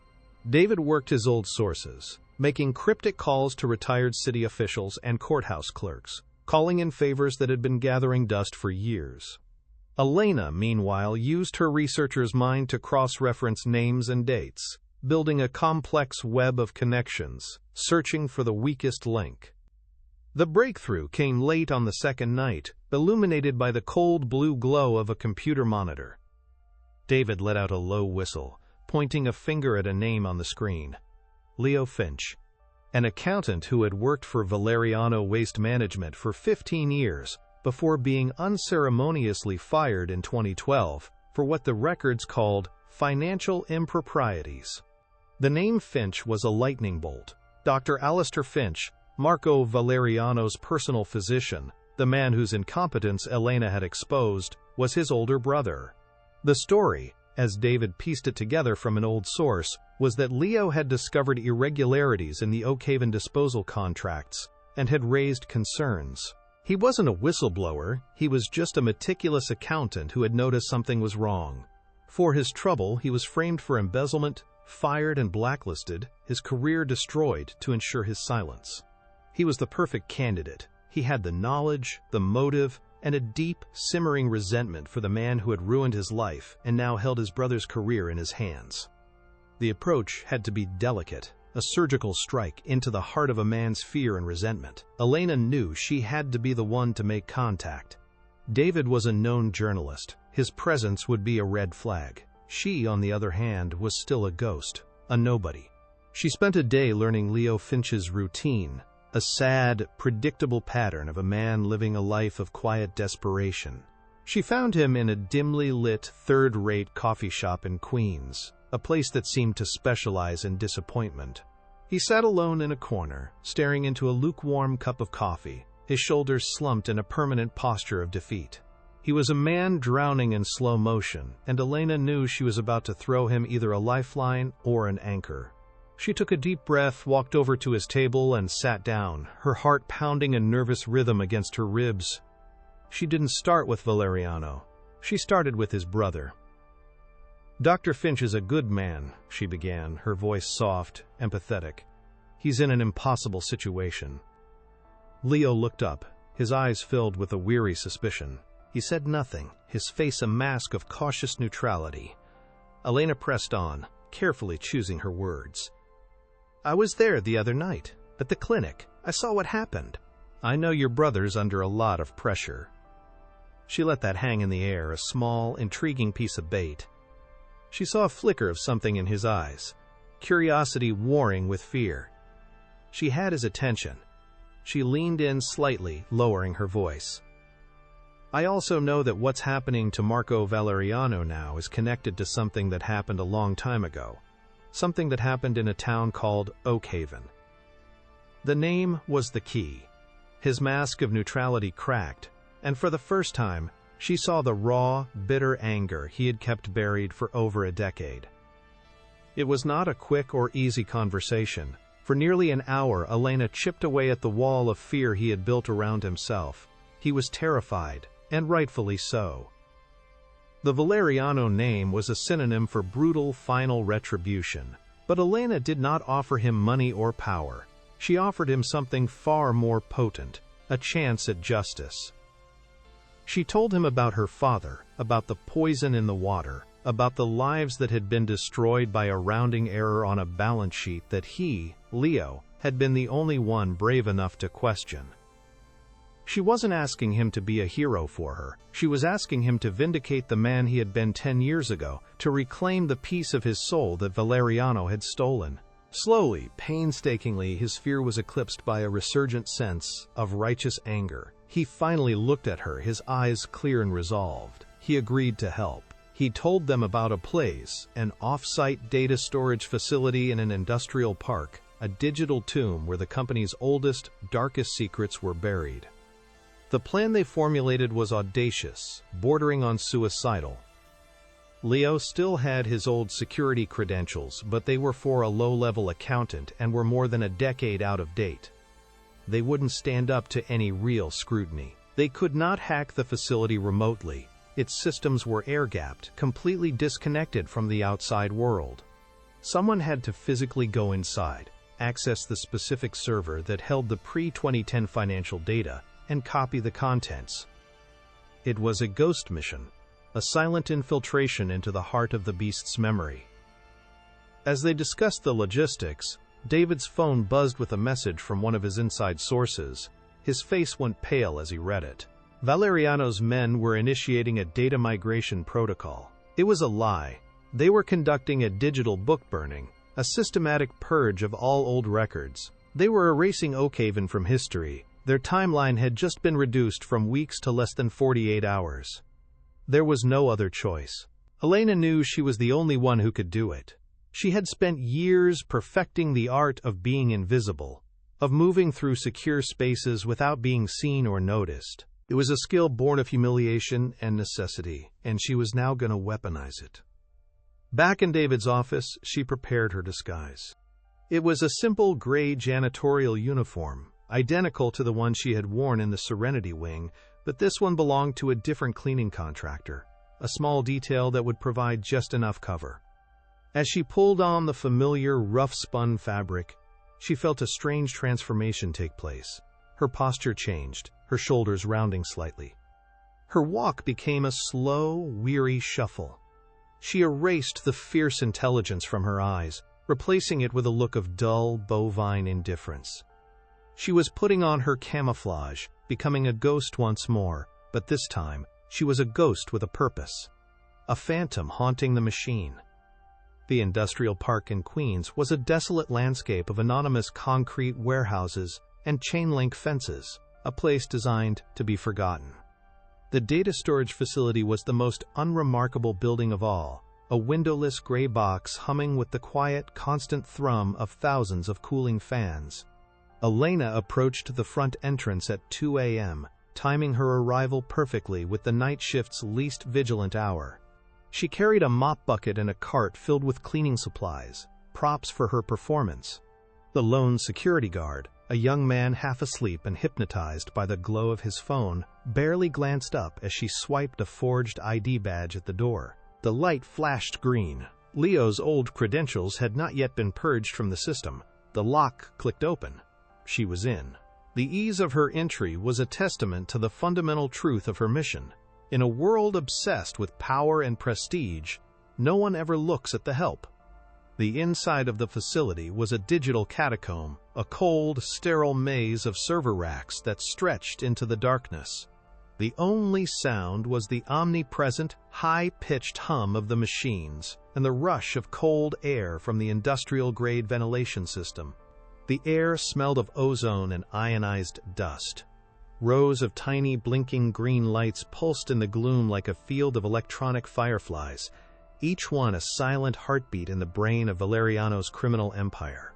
David worked his old sources, making cryptic calls to retired city officials and courthouse clerks, calling in favors that had been gathering dust for years. Elena, meanwhile, used her researcher's mind to cross-reference names and dates, building a complex web of connections, searching for the weakest link. The breakthrough came late on the second night, illuminated by the cold blue glow of a computer monitor. David let out a low whistle, pointing a finger at a name on the screen. Leo Finch, an accountant who had worked for Valeriano Waste Management for 15 years before being unceremoniously fired in 2012 for what the records called Financial improprieties. The name Finch was a lightning bolt. Dr. Alistair Finch, Marco Valeriano's personal physician, the man whose incompetence Elena had exposed, was his older brother. The story, as David pieced it together from an old source, was that Leo had discovered irregularities in the Oakhaven disposal contracts and had raised concerns. He wasn't a whistleblower, he was just a meticulous accountant who had noticed something was wrong. For his trouble, he was framed for embezzlement, fired and blacklisted, his career destroyed to ensure his silence. He was the perfect candidate. He had the knowledge, the motive, and a deep, simmering resentment for the man who had ruined his life and now held his brother's career in his hands. The approach had to be delicate, a surgical strike into the heart of a man's fear and resentment. Elena knew she had to be the one to make contact. David was a known journalist. His presence would be a red flag. She, on the other hand, was still a ghost, a nobody. She spent a day learning Leo Finch's routine, a sad, predictable pattern of a man living a life of quiet desperation. She found him in a dimly lit, third-rate coffee shop in Queens, a place that seemed to specialize in disappointment. He sat alone in a corner, staring into a lukewarm cup of coffee, his shoulders slumped in a permanent posture of defeat. He was a man drowning in slow motion, and Elena knew she was about to throw him either a lifeline or an anchor. She took a deep breath, walked over to his table, and sat down, her heart pounding a nervous rhythm against her ribs. She didn't start with Valeriano. She started with his brother. "Dr. Finch is a good man," she began, her voice soft, empathetic. "He's in an impossible situation." Leo looked up, his eyes filled with a weary suspicion. He said nothing, his face a mask of cautious neutrality. Elena pressed on, carefully choosing her words. "I was there the other night, at the clinic. I saw what happened. I know your brother's under a lot of pressure." She let that hang in the air, a small, intriguing piece of bait. She saw a flicker of something in his eyes, curiosity warring with fear. She had his attention. She leaned in slightly, lowering her voice. "I also know that what's happening to Marco Valeriano now is connected to something that happened a long time ago. Something that happened in a town called Oakhaven." The name was the key. His mask of neutrality cracked, and for the first time, she saw the raw, bitter anger he had kept buried for over a decade. It was not a quick or easy conversation. For nearly an hour, Elena chipped away at the wall of fear he had built around himself. He was terrified, and rightfully so. The Valeriano name was a synonym for brutal, final retribution. But Elena did not offer him money or power. She offered him something far more potent, a chance at justice. She told him about her father, about the poison in the water, about the lives that had been destroyed by a rounding error on a balance sheet that he, Leo, had been the only one brave enough to question. She wasn't asking him to be a hero for her. She was asking him to vindicate the man he had been 10 years ago, to reclaim the piece of his soul that Valeriano had stolen. Slowly, painstakingly, his fear was eclipsed by a resurgent sense of righteous anger. He finally looked at her, his eyes clear and resolved. He agreed to help. He told them about a place, an off-site data storage facility in an industrial park, a digital tomb where the company's oldest, darkest secrets were buried. The plan they formulated was audacious, bordering on suicidal. Leo still had his old security credentials, but they were for a low-level accountant and were more than a decade out of date. They wouldn't stand up to any real scrutiny. They could not hack the facility remotely. Its systems were air-gapped, completely disconnected from the outside world. Someone had to physically go inside, access the specific server that held the pre-2010 financial data, and copy the contents. It was a ghost mission, a silent infiltration into the heart of the beast's memory. As they discussed the logistics, David's phone buzzed with a message from one of his inside sources. His face went pale as he read it. Valeriano's men were initiating a data migration protocol. It was a lie. They were conducting a digital book burning, a systematic purge of all old records. They were erasing Oakhaven from history. Their timeline had just been reduced from weeks to less than 48 hours. There was no other choice. Elena knew she was the only one who could do it. She had spent years perfecting the art of being invisible, of moving through secure spaces without being seen or noticed. It was a skill born of humiliation and necessity, and she was now going to weaponize it. Back in David's office, she prepared her disguise. It was a simple gray janitorial uniform, identical to the one she had worn in the Serenity Wing, but this one belonged to a different cleaning contractor, a small detail that would provide just enough cover. As she pulled on the familiar, rough-spun fabric, she felt a strange transformation take place. Her posture changed, her shoulders rounding slightly. Her walk became a slow, weary shuffle. She erased the fierce intelligence from her eyes, replacing it with a look of dull, bovine indifference. She was putting on her camouflage, becoming a ghost once more, but this time, she was a ghost with a purpose. A phantom haunting the machine. The industrial park in Queens was a desolate landscape of anonymous concrete warehouses and chain-link fences, a place designed to be forgotten. The data storage facility was the most unremarkable building of all, a windowless gray box humming with the quiet, constant thrum of thousands of cooling fans. Elena approached the front entrance at 2 a.m., timing her arrival perfectly with the night shift's least vigilant hour. She carried a mop bucket and a cart filled with cleaning supplies, props for her performance. The lone security guard, a young man half asleep and hypnotized by the glow of his phone, barely glanced up as she swiped a forged ID badge at the door. The light flashed green. Leo's old credentials had not yet been purged from the system. The lock clicked open. She was in. The ease of her entry was a testament to the fundamental truth of her mission. In a world obsessed with power and prestige, no one ever looks at the help. The inside of the facility was a digital catacomb, a cold, sterile maze of server racks that stretched into the darkness. The only sound was the omnipresent, high-pitched hum of the machines and the rush of cold air from the industrial-grade ventilation system. The air smelled of ozone and ionized dust. Rows of tiny blinking green lights pulsed in the gloom like a field of electronic fireflies, each one a silent heartbeat in the brain of Valeriano's criminal empire.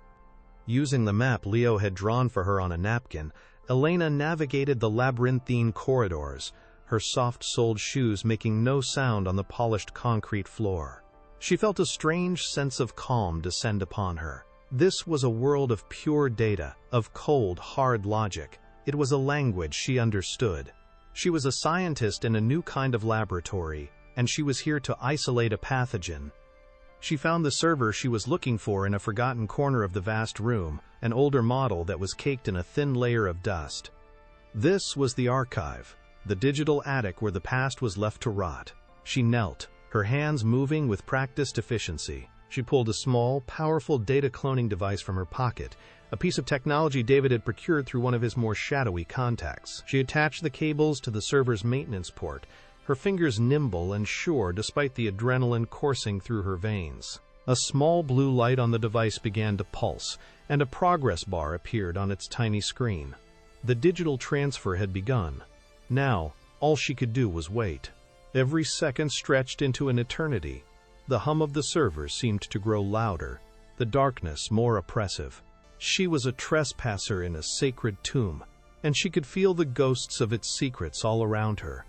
Using the map Leo had drawn for her on a napkin, Elena navigated the labyrinthine corridors, her soft-soled shoes making no sound on the polished concrete floor. She felt a strange sense of calm descend upon her. This was a world of pure data, of cold, hard logic. It was a language she understood. She was a scientist in a new kind of laboratory, and she was here to isolate a pathogen. She found the server she was looking for in a forgotten corner of the vast room, an older model that was caked in a thin layer of dust. This was the archive, the digital attic where the past was left to rot. She knelt, her hands moving with practiced efficiency. She pulled a small, powerful data cloning device from her pocket, a piece of technology David had procured through one of his more shadowy contacts. She attached the cables to the server's maintenance port, her fingers nimble and sure despite the adrenaline coursing through her veins. A small blue light on the device began to pulse, and a progress bar appeared on its tiny screen. The digital transfer had begun. Now, all she could do was wait. Every second stretched into an eternity. The hum of the server seemed to grow louder, the darkness more oppressive. She was a trespasser in a sacred tomb, and she could feel the ghosts of its secrets all around her.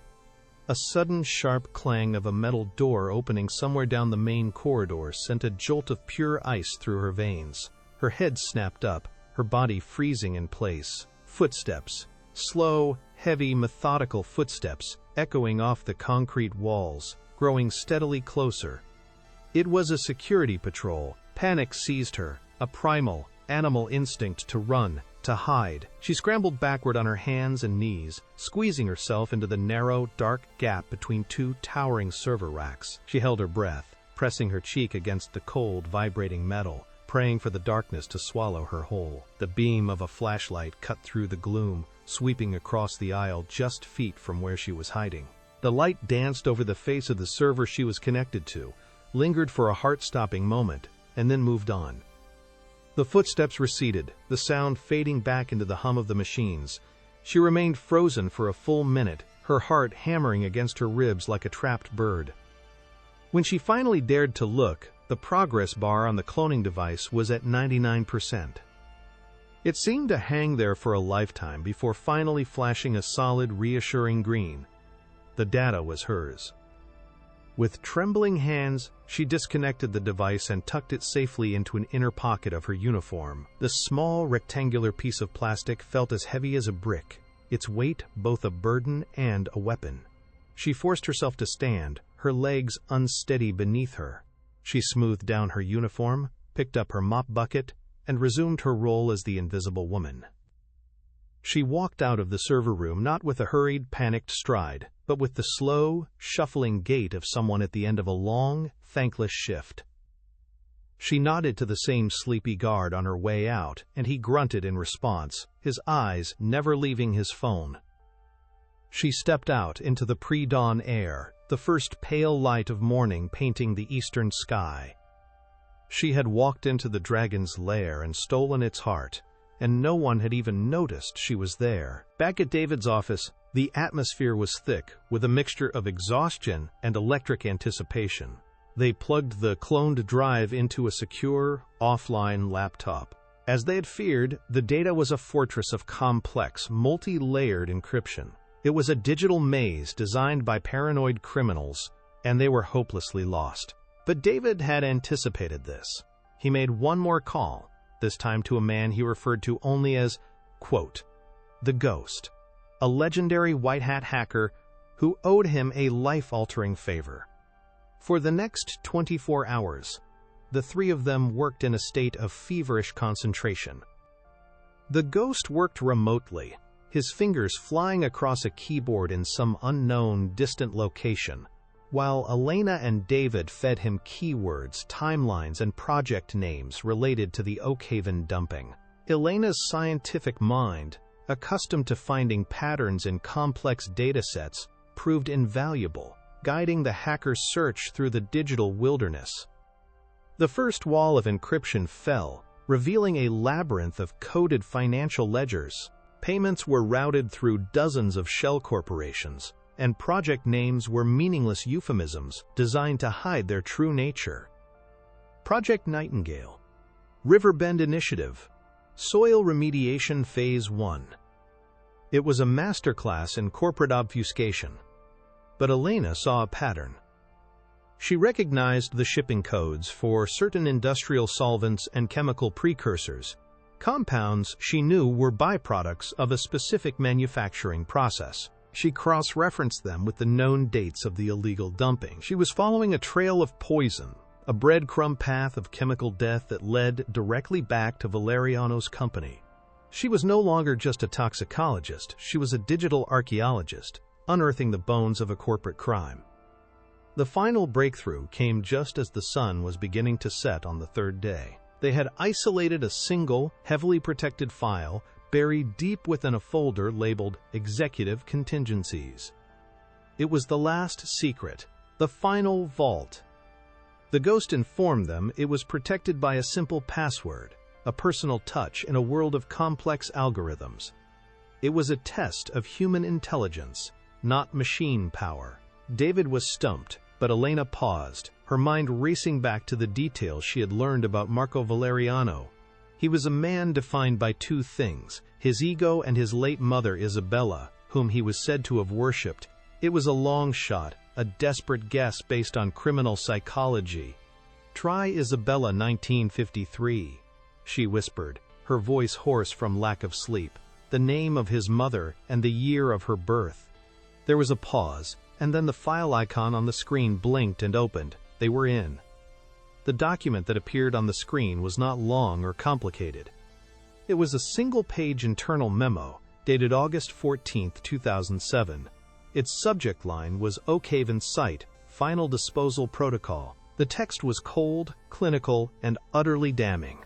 A sudden sharp clang of a metal door opening somewhere down the main corridor sent a jolt of pure ice through her veins. Her head snapped up, her body freezing in place. Footsteps, slow, heavy, methodical footsteps, echoing off the concrete walls, growing steadily closer. It was a security patrol. Panic seized her, a primal, animal instinct to run, to hide. She scrambled backward on her hands and knees, squeezing herself into the narrow, dark gap between two towering server racks. She held her breath, pressing her cheek against the cold, vibrating metal, praying for the darkness to swallow her whole. The beam of a flashlight cut through the gloom, sweeping across the aisle just feet from where she was hiding. The light danced over the face of the server she was connected to, lingered for a heart-stopping moment, and then moved on. The footsteps receded, the sound fading back into the hum of the machines. She remained frozen for a full minute, her heart hammering against her ribs like a trapped bird. When she finally dared to look, the progress bar on the cloning device was at 99%. It seemed to hang there for a lifetime before finally flashing a solid, reassuring green. The data was hers. With trembling hands, she disconnected the device and tucked it safely into an inner pocket of her uniform. The small, rectangular piece of plastic felt as heavy as a brick, its weight both a burden and a weapon. She forced herself to stand, her legs unsteady beneath her. She smoothed down her uniform, picked up her mop bucket, and resumed her role as the Invisible Woman. She walked out of the server room not with a hurried, panicked stride, but with the slow, shuffling gait of someone at the end of a long, thankless shift. She nodded to the same sleepy guard on her way out, and he grunted in response, his eyes never leaving his phone. She stepped out into the pre-dawn air, the first pale light of morning painting the eastern sky. She had walked into the dragon's lair and stolen its heart, and no one had even noticed she was there. Back at David's office, the atmosphere was thick, with a mixture of exhaustion and electric anticipation. They plugged the cloned drive into a secure, offline laptop. As they had feared, the data was a fortress of complex, multi-layered encryption. It was a digital maze designed by paranoid criminals, and they were hopelessly lost. But David had anticipated this. He made one more call, this time to a man he referred to only as, quote, the Ghost, a legendary white hat hacker who owed him a life-altering favor. For the next 24 hours, the three of them worked in a state of feverish concentration. The Ghost worked remotely, his fingers flying across a keyboard in some unknown, distant location, while Elena and David fed him keywords, timelines, and project names related to the Oakhaven dumping. Elena's scientific mind, accustomed to finding patterns in complex datasets, proved invaluable, guiding the hacker's search through the digital wilderness. The first wall of encryption fell, revealing a labyrinth of coded financial ledgers. Payments were routed through dozens of shell corporations, and project names were meaningless euphemisms designed to hide their true nature. Project Nightingale, Riverbend Initiative, Soil Remediation Phase 1. It was a masterclass in corporate obfuscation. But Elena saw a pattern. She recognized the shipping codes for certain industrial solvents and chemical precursors, compounds she knew were byproducts of a specific manufacturing process. She cross-referenced them with the known dates of the illegal dumping. She was following a trail of poison, a breadcrumb path of chemical death that led directly back to Valeriano's company. She was no longer just a toxicologist, she was a digital archaeologist, unearthing the bones of a corporate crime. The final breakthrough came just as the sun was beginning to set on the third day. They had isolated a single, heavily protected file buried deep within a folder labeled Executive Contingencies. It was the last secret, the final vault. The Ghost informed them it was protected by a simple password, a personal touch in a world of complex algorithms. It was a test of human intelligence, not machine power. David was stumped, but Elena paused, her mind racing back to the details she had learned about Marco Valeriano. He was a man defined by two things, his ego and his late mother Isabella, whom he was said to have worshipped. It was a long shot, a desperate guess based on criminal psychology. "Try Isabella 1953, she whispered, her voice hoarse from lack of sleep, the name of his mother and the year of her birth. There was a pause, and then the file icon on the screen blinked and opened. They were in. The document that appeared on the screen was not long or complicated. It was a single-page internal memo, dated August 14, 2007. Its subject line was Oakhaven Site, Final Disposal Protocol. The text was cold, clinical, and utterly damning.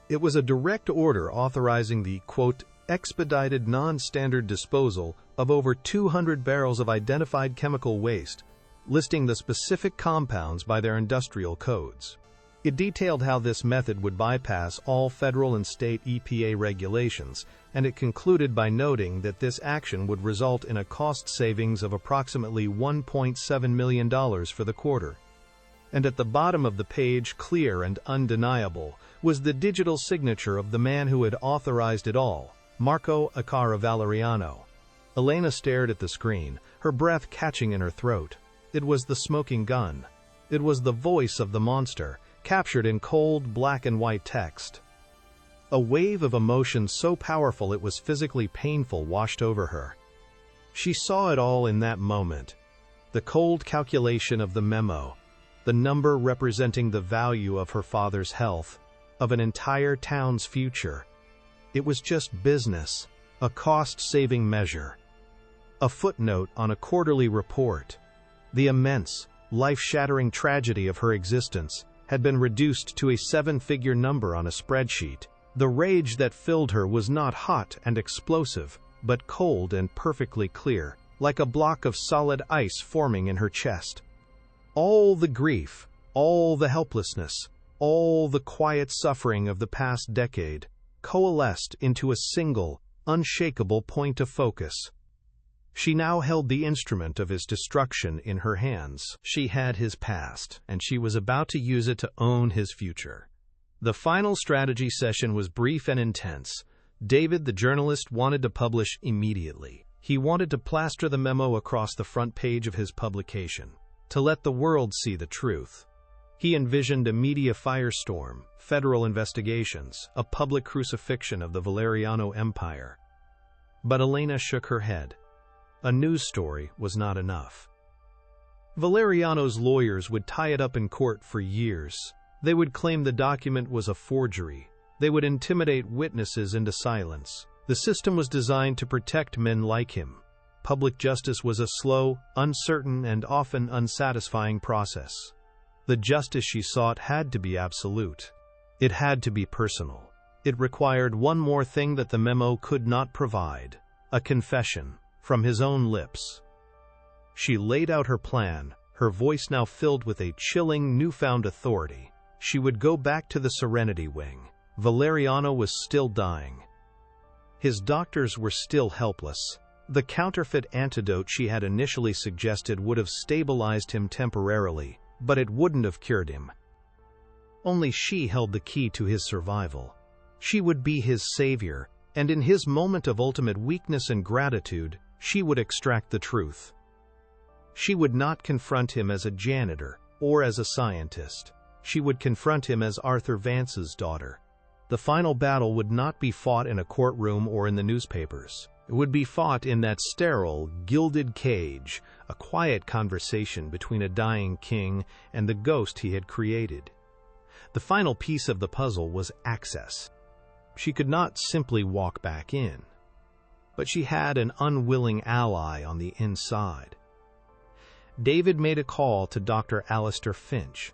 It was a direct order authorizing the, quote, expedited non-standard disposal of over 200 barrels of identified chemical waste, listing the specific compounds by their industrial codes. It detailed how this method would bypass all federal and state EPA regulations, and it concluded by noting that this action would result in a cost savings of approximately $1.7 million for the quarter. And at the bottom of the page, clear and undeniable, was the digital signature of the man who had authorized it all, Marco Accara Valeriano. Elena stared at the screen, her breath catching in her throat. It was the smoking gun. It was the voice of the monster, captured in cold black and white text. A wave of emotion so powerful it was physically painful washed over her. She saw it all in that moment. The cold calculation of the memo, the number representing the value of her father's health, of an entire town's future. It was just business, a cost-saving measure. A footnote on a quarterly report. The immense, life-shattering tragedy of her existence had been reduced to a 7-figure number on a spreadsheet. The rage that filled her was not hot and explosive, but cold and perfectly clear, like a block of solid ice forming in her chest. All the grief, all the helplessness, all the quiet suffering of the past decade coalesced into a single, unshakable point of focus. She now held the instrument of his destruction in her hands. She had his past, and she was about to use it to own his future. The final strategy session was brief and intense. David, the journalist, wanted to publish immediately. He wanted to plaster the memo across the front page of his publication, to let the world see the truth. He envisioned a media firestorm, federal investigations, a public crucifixion of the Valeriano Empire. But Elena shook her head. A news story was not enough. Valeriano's lawyers would tie it up in court for years. They would claim the document was a forgery. They would intimidate witnesses into silence. The system was designed to protect men like him. Public justice was a slow, uncertain, and often unsatisfying process. The justice she sought had to be absolute. It had to be personal. It required one more thing that the memo could not provide: a confession from his own lips. She laid out her plan, her voice now filled with a chilling, newfound authority. She would go back to the Serenity Wing. Valeriano was still dying. His doctors were still helpless. The counterfeit antidote she had initially suggested would have stabilized him temporarily, but it wouldn't have cured him. Only she held the key to his survival. She would be his savior, and in his moment of ultimate weakness and gratitude, she would extract the truth. She would not confront him as a janitor or as a scientist. She would confront him as Arthur Vance's daughter. The final battle would not be fought in a courtroom or in the newspapers. It would be fought in that sterile, gilded cage, a quiet conversation between a dying king and the ghost he had created. The final piece of the puzzle was access. She could not simply walk back in, but she had an unwilling ally on the inside. David made a call to Dr. Alistair Finch.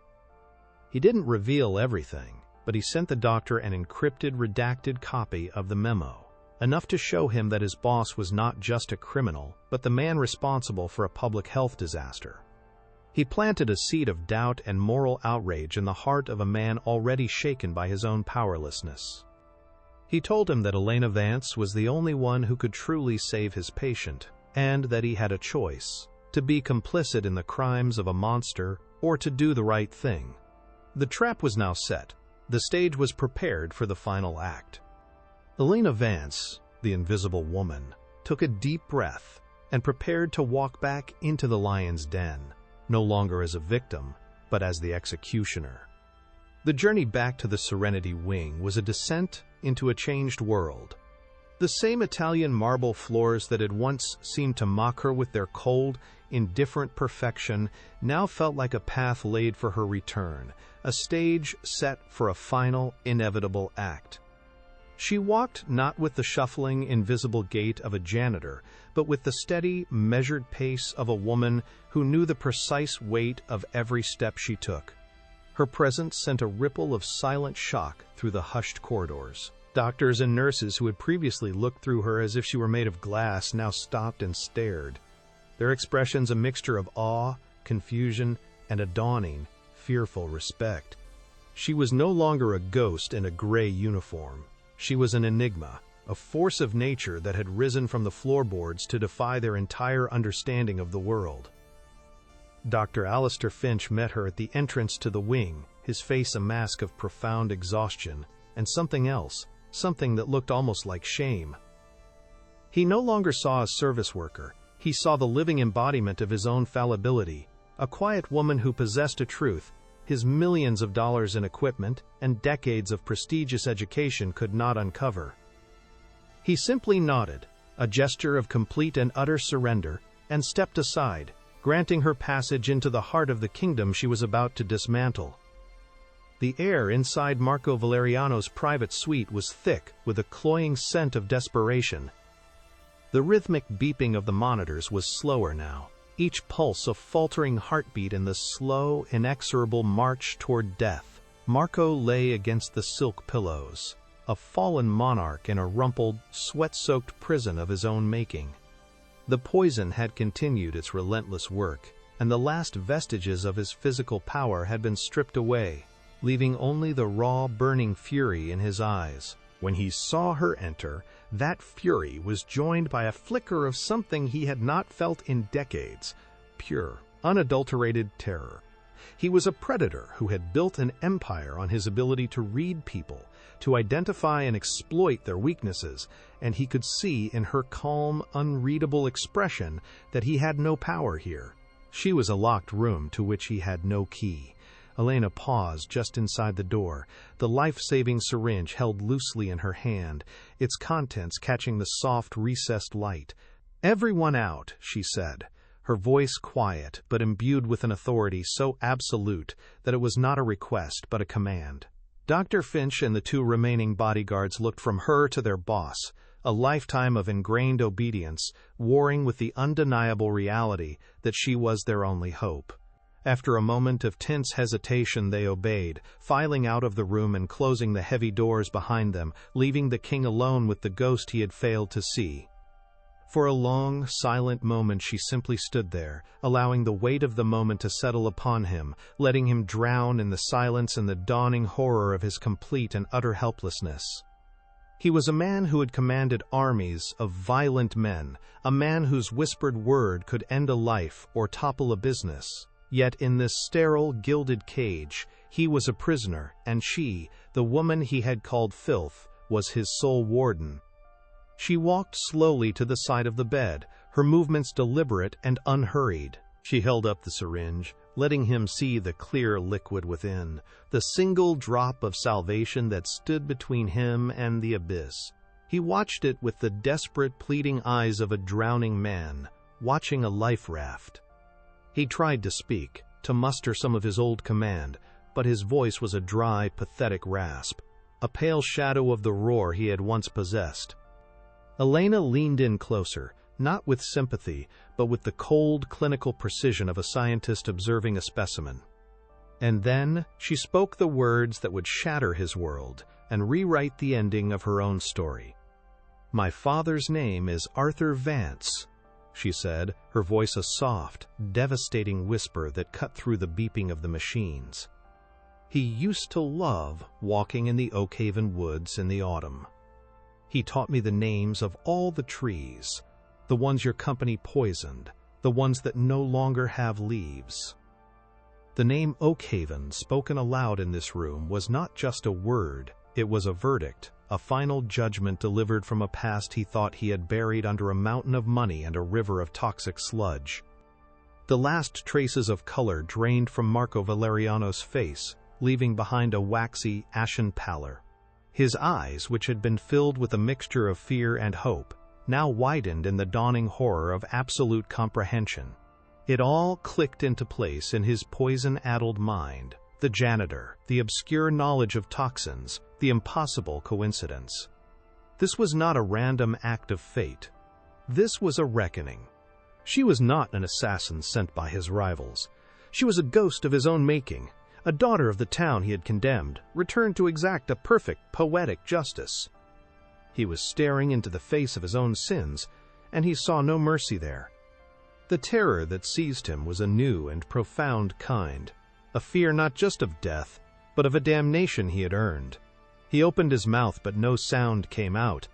He didn't reveal everything, but he sent the doctor an encrypted, redacted copy of the memo, enough to show him that his boss was not just a criminal, but the man responsible for a public health disaster. He planted a seed of doubt and moral outrage in the heart of a man already shaken by his own powerlessness. He told him that Elena Vance was the only one who could truly save his patient, and that he had a choice: to be complicit in the crimes of a monster or to do the right thing. The trap was now set. The stage was prepared for the final act. Elena Vance, the invisible woman, took a deep breath and prepared to walk back into the lion's den, no longer as a victim, but as the executioner. The journey back to the Serenity Wing was a descent into a changed world. The same Italian marble floors that had once seemed to mock her with their cold, indifferent perfection now felt like a path laid for her return, a stage set for a final, inevitable act. She walked not with the shuffling, invisible gait of a janitor, but with the steady, measured pace of a woman who knew the precise weight of every step she took. Her presence sent a ripple of silent shock through the hushed corridors. Doctors and nurses who had previously looked through her as if she were made of glass now stopped and stared, their expressions a mixture of awe, confusion, and a dawning, fearful respect. She was no longer a ghost in a gray uniform. She was an enigma, a force of nature that had risen from the floorboards to defy their entire understanding of the world. Dr. Alistair Finch met her at the entrance to the wing, his face a mask of profound exhaustion, and something else, something that looked almost like shame. He no longer saw a service worker. He saw the living embodiment of his own fallibility, a quiet woman who possessed a truth his millions of dollars in equipment and decades of prestigious education could not uncover. He simply nodded, a gesture of complete and utter surrender, and stepped aside, granting her passage into the heart of the kingdom she was about to dismantle. The air inside Marco Valeriano's private suite was thick with a cloying scent of desperation. The rhythmic beeping of the monitors was slower now, each pulse a faltering heartbeat in the slow, inexorable march toward death. Marco lay against the silk pillows, a fallen monarch in a rumpled, sweat-soaked prison of his own making. The poison had continued its relentless work, and the last vestiges of his physical power had been stripped away, leaving only the raw, burning fury in his eyes. When he saw her enter, that fury was joined by a flicker of something he had not felt in decades, pure, unadulterated terror. He was a predator who had built an empire on his ability to read people, to identify and exploit their weaknesses, and he could see in her calm, unreadable expression that he had no power here. She was a locked room to which he had no key. Elena paused just inside the door, the life-saving syringe held loosely in her hand, its contents catching the soft, recessed light. "Everyone out," she said, her voice quiet but imbued with an authority so absolute that it was not a request but a command. Dr. Finch and the two remaining bodyguards looked from her to their boss, a lifetime of ingrained obedience, warring with the undeniable reality that she was their only hope. After a moment of tense hesitation, they obeyed, filing out of the room and closing the heavy doors behind them, leaving the king alone with the ghost he had failed to see. For a long, silent moment she simply stood there, allowing the weight of the moment to settle upon him, letting him drown in the silence and the dawning horror of his complete and utter helplessness. He was a man who had commanded armies of violent men, a man whose whispered word could end a life or topple a business. Yet in this sterile, gilded cage, he was a prisoner, and she, the woman he had called filth, was his sole warden. She walked slowly to the side of the bed, her movements deliberate and unhurried. She held up the syringe, letting him see the clear liquid within, the single drop of salvation that stood between him and the abyss. He watched it with the desperate, pleading eyes of a drowning man, watching a life raft. He tried to speak, to muster some of his old command, but his voice was a dry, pathetic rasp, a pale shadow of the roar he had once possessed. Elena leaned in closer, not with sympathy, but with the cold, clinical precision of a scientist observing a specimen. And then she spoke the words that would shatter his world and rewrite the ending of her own story. "My father's name is Arthur Vance," she said, her voice a soft, devastating whisper that cut through the beeping of the machines. "He used to love walking in the Oakhaven woods in the autumn. He taught me the names of all the trees, the ones your company poisoned, the ones that no longer have leaves." The name Oakhaven, spoken aloud in this room, was not just a word, it was a verdict, a final judgment delivered from a past he thought he had buried under a mountain of money and a river of toxic sludge. The last traces of color drained from Marco Valeriano's face, leaving behind a waxy, ashen pallor. His eyes, which had been filled with a mixture of fear and hope, now widened in the dawning horror of absolute comprehension. It all clicked into place in his poison-addled mind. The janitor, the obscure knowledge of toxins, the impossible coincidence. This was not a random act of fate. This was a reckoning. She was not an assassin sent by his rivals. She was a ghost of his own making, a daughter of the town he had condemned, returned to exact a perfect, poetic justice. He was staring into the face of his own sins, and he saw no mercy there. The terror that seized him was a new and profound kind, a fear not just of death, but of a damnation he had earned. He opened his mouth, but no sound came out.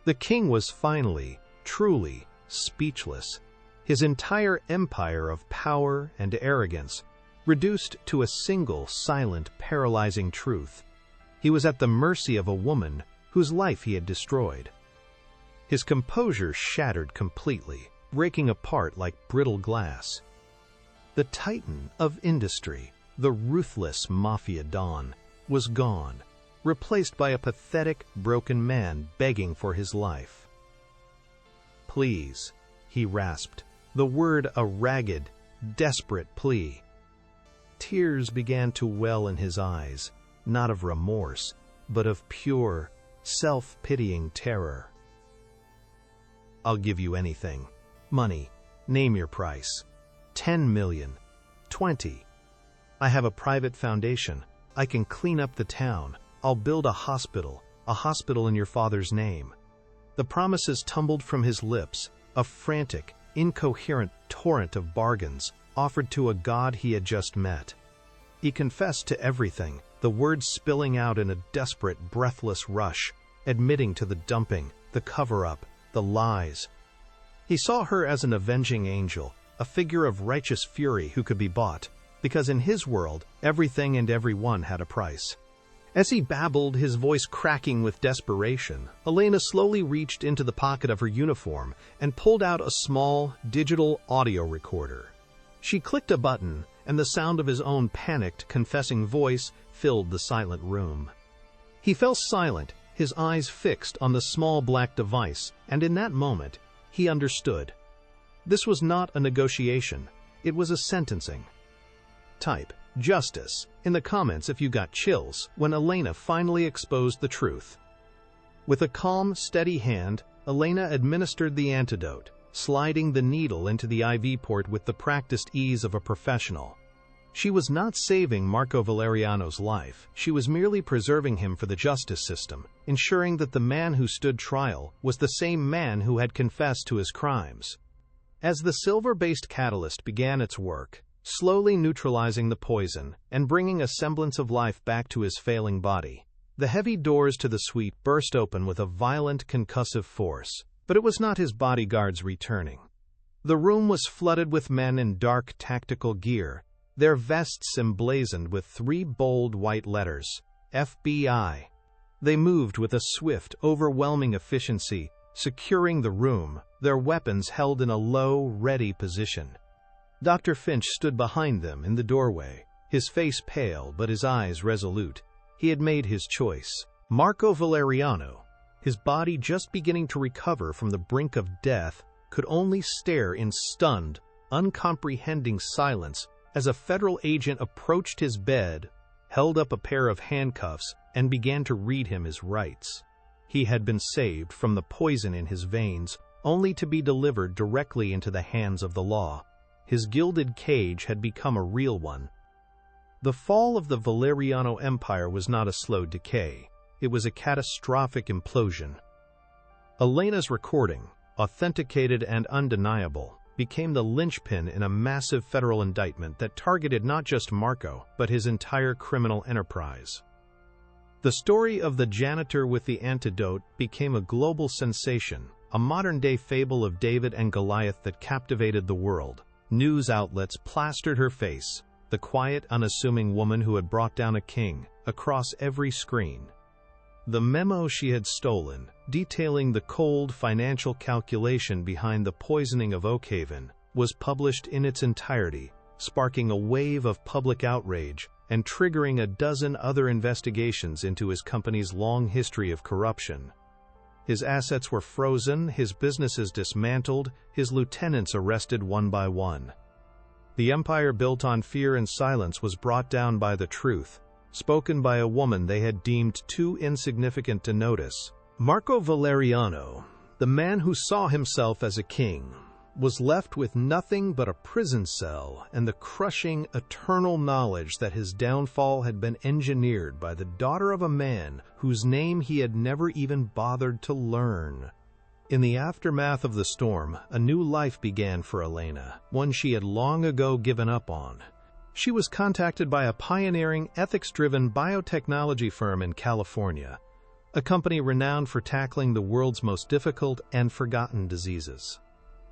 The king was finally, truly, speechless. his entire empire of power and arrogance reduced to a single, silent, paralyzing truth. He was at the mercy of a woman whose life he had destroyed. His composure shattered completely, breaking apart like brittle glass. The titan of industry, the ruthless Mafia Don, was gone, replaced by a pathetic, broken man begging for his life. "Please," he rasped, the word a ragged, desperate plea. Tears began to well in his eyes, not of remorse, but of pure, self-pitying terror. "I'll give you anything. Money. Name your price. 10 million. 20. I have a private foundation. I can clean up the town. I'll build a hospital in your father's name." The promises tumbled from his lips, a frantic, incoherent torrent of bargains offered to a god he had just met. He confessed to everything, the words spilling out in a desperate, breathless rush, admitting to the dumping, the cover-up, the lies. He saw her as an avenging angel, a figure of righteous fury who could be bought, because in his world, everything and everyone had a price. As he babbled, his voice cracking with desperation, Elena slowly reached into the pocket of her uniform and pulled out a small, digital audio recorder. She clicked a button, and the sound of his own panicked, confessing voice filled the silent room. He fell silent, his eyes fixed on the small black device, and in that moment, he understood. This was not a negotiation, it was a sentencing. Type "justice" in the comments if you got chills when Elena finally exposed the truth. With a calm, steady hand, Elena administered the antidote, sliding the needle into the IV port with the practiced ease of a professional. She was not saving Marco Valeriano's life, she was merely preserving him for the justice system, ensuring that the man who stood trial was the same man who had confessed to his crimes. As the silver-based catalyst began its work, slowly neutralizing the poison and bringing a semblance of life back to his failing body, the heavy doors to the suite burst open with a violent concussive force, but it was not his bodyguards returning. The room was flooded with men in dark tactical gear, their vests emblazoned with 3 bold white letters, FBI. They moved with a swift, overwhelming efficiency, securing the room, their weapons held in a low, ready position. Dr. Finch stood behind them in the doorway, his face pale but his eyes resolute. He had made his choice. Marco Valeriano, his body just beginning to recover from the brink of death, could only stare in stunned, uncomprehending silence as a federal agent approached his bed, held up a pair of handcuffs, and began to read him his rights. He had been saved from the poison in his veins, only to be delivered directly into the hands of the law. His gilded cage had become a real one. The fall of the Valeriano Empire was not a slow decay. It was a catastrophic implosion. Elena's recording, authenticated and undeniable, became the linchpin in a massive federal indictment that targeted not just Marco, but his entire criminal enterprise. The story of the janitor with the antidote became a global sensation, a modern-day fable of David and Goliath that captivated the world. News outlets plastered her face, the quiet, unassuming woman who had brought down a king, across every screen. The memo she had stolen, detailing the cold financial calculation behind the poisoning of Oakhaven, was published in its entirety, sparking a wave of public outrage and triggering a dozen other investigations into his company's long history of corruption. His assets were frozen, his businesses dismantled, his lieutenants arrested one by one. The empire built on fear and silence was brought down by the truth, spoken by a woman they had deemed too insignificant to notice. Marco Valeriano, the man who saw himself as a king, was left with nothing but a prison cell and the crushing, eternal knowledge that his downfall had been engineered by the daughter of a man whose name he had never even bothered to learn. In the aftermath of the storm, a new life began for Elena, one she had long ago given up on. She was contacted by a pioneering, ethics-driven biotechnology firm in California, a company renowned for tackling the world's most difficult and forgotten diseases.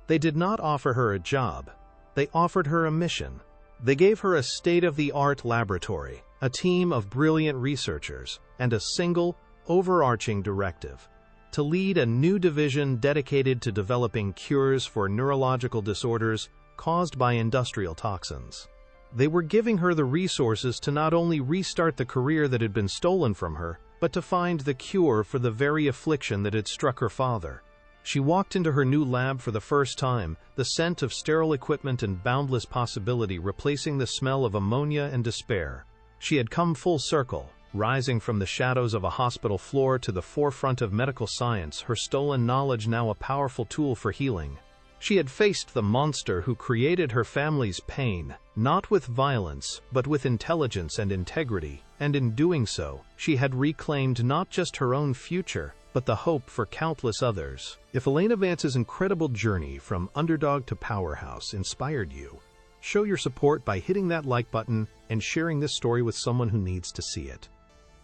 They did not offer her a job. They offered her a mission. They gave her a state-of-the-art laboratory, a team of brilliant researchers, and a single, overarching directive: to lead a new division dedicated to developing cures for neurological disorders caused by industrial toxins. They were giving her the resources to not only restart the career that had been stolen from her, but to find the cure for the very affliction that had struck her father. She walked into her new lab for the first time, the scent of sterile equipment and boundless possibility replacing the smell of ammonia and despair. She had come full circle, rising from the shadows of a hospital floor to the forefront of medical science, her stolen knowledge now a powerful tool for healing. She had faced the monster who created her family's pain, not with violence, but with intelligence and integrity, and in doing so, she had reclaimed not just her own future, but the hope for countless others. If Elena Vance's incredible journey from underdog to powerhouse inspired you, show your support by hitting that like button and sharing this story with someone who needs to see it.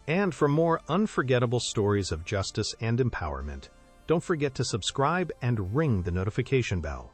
And for more unforgettable stories of justice and empowerment, don't forget to subscribe and ring the notification bell.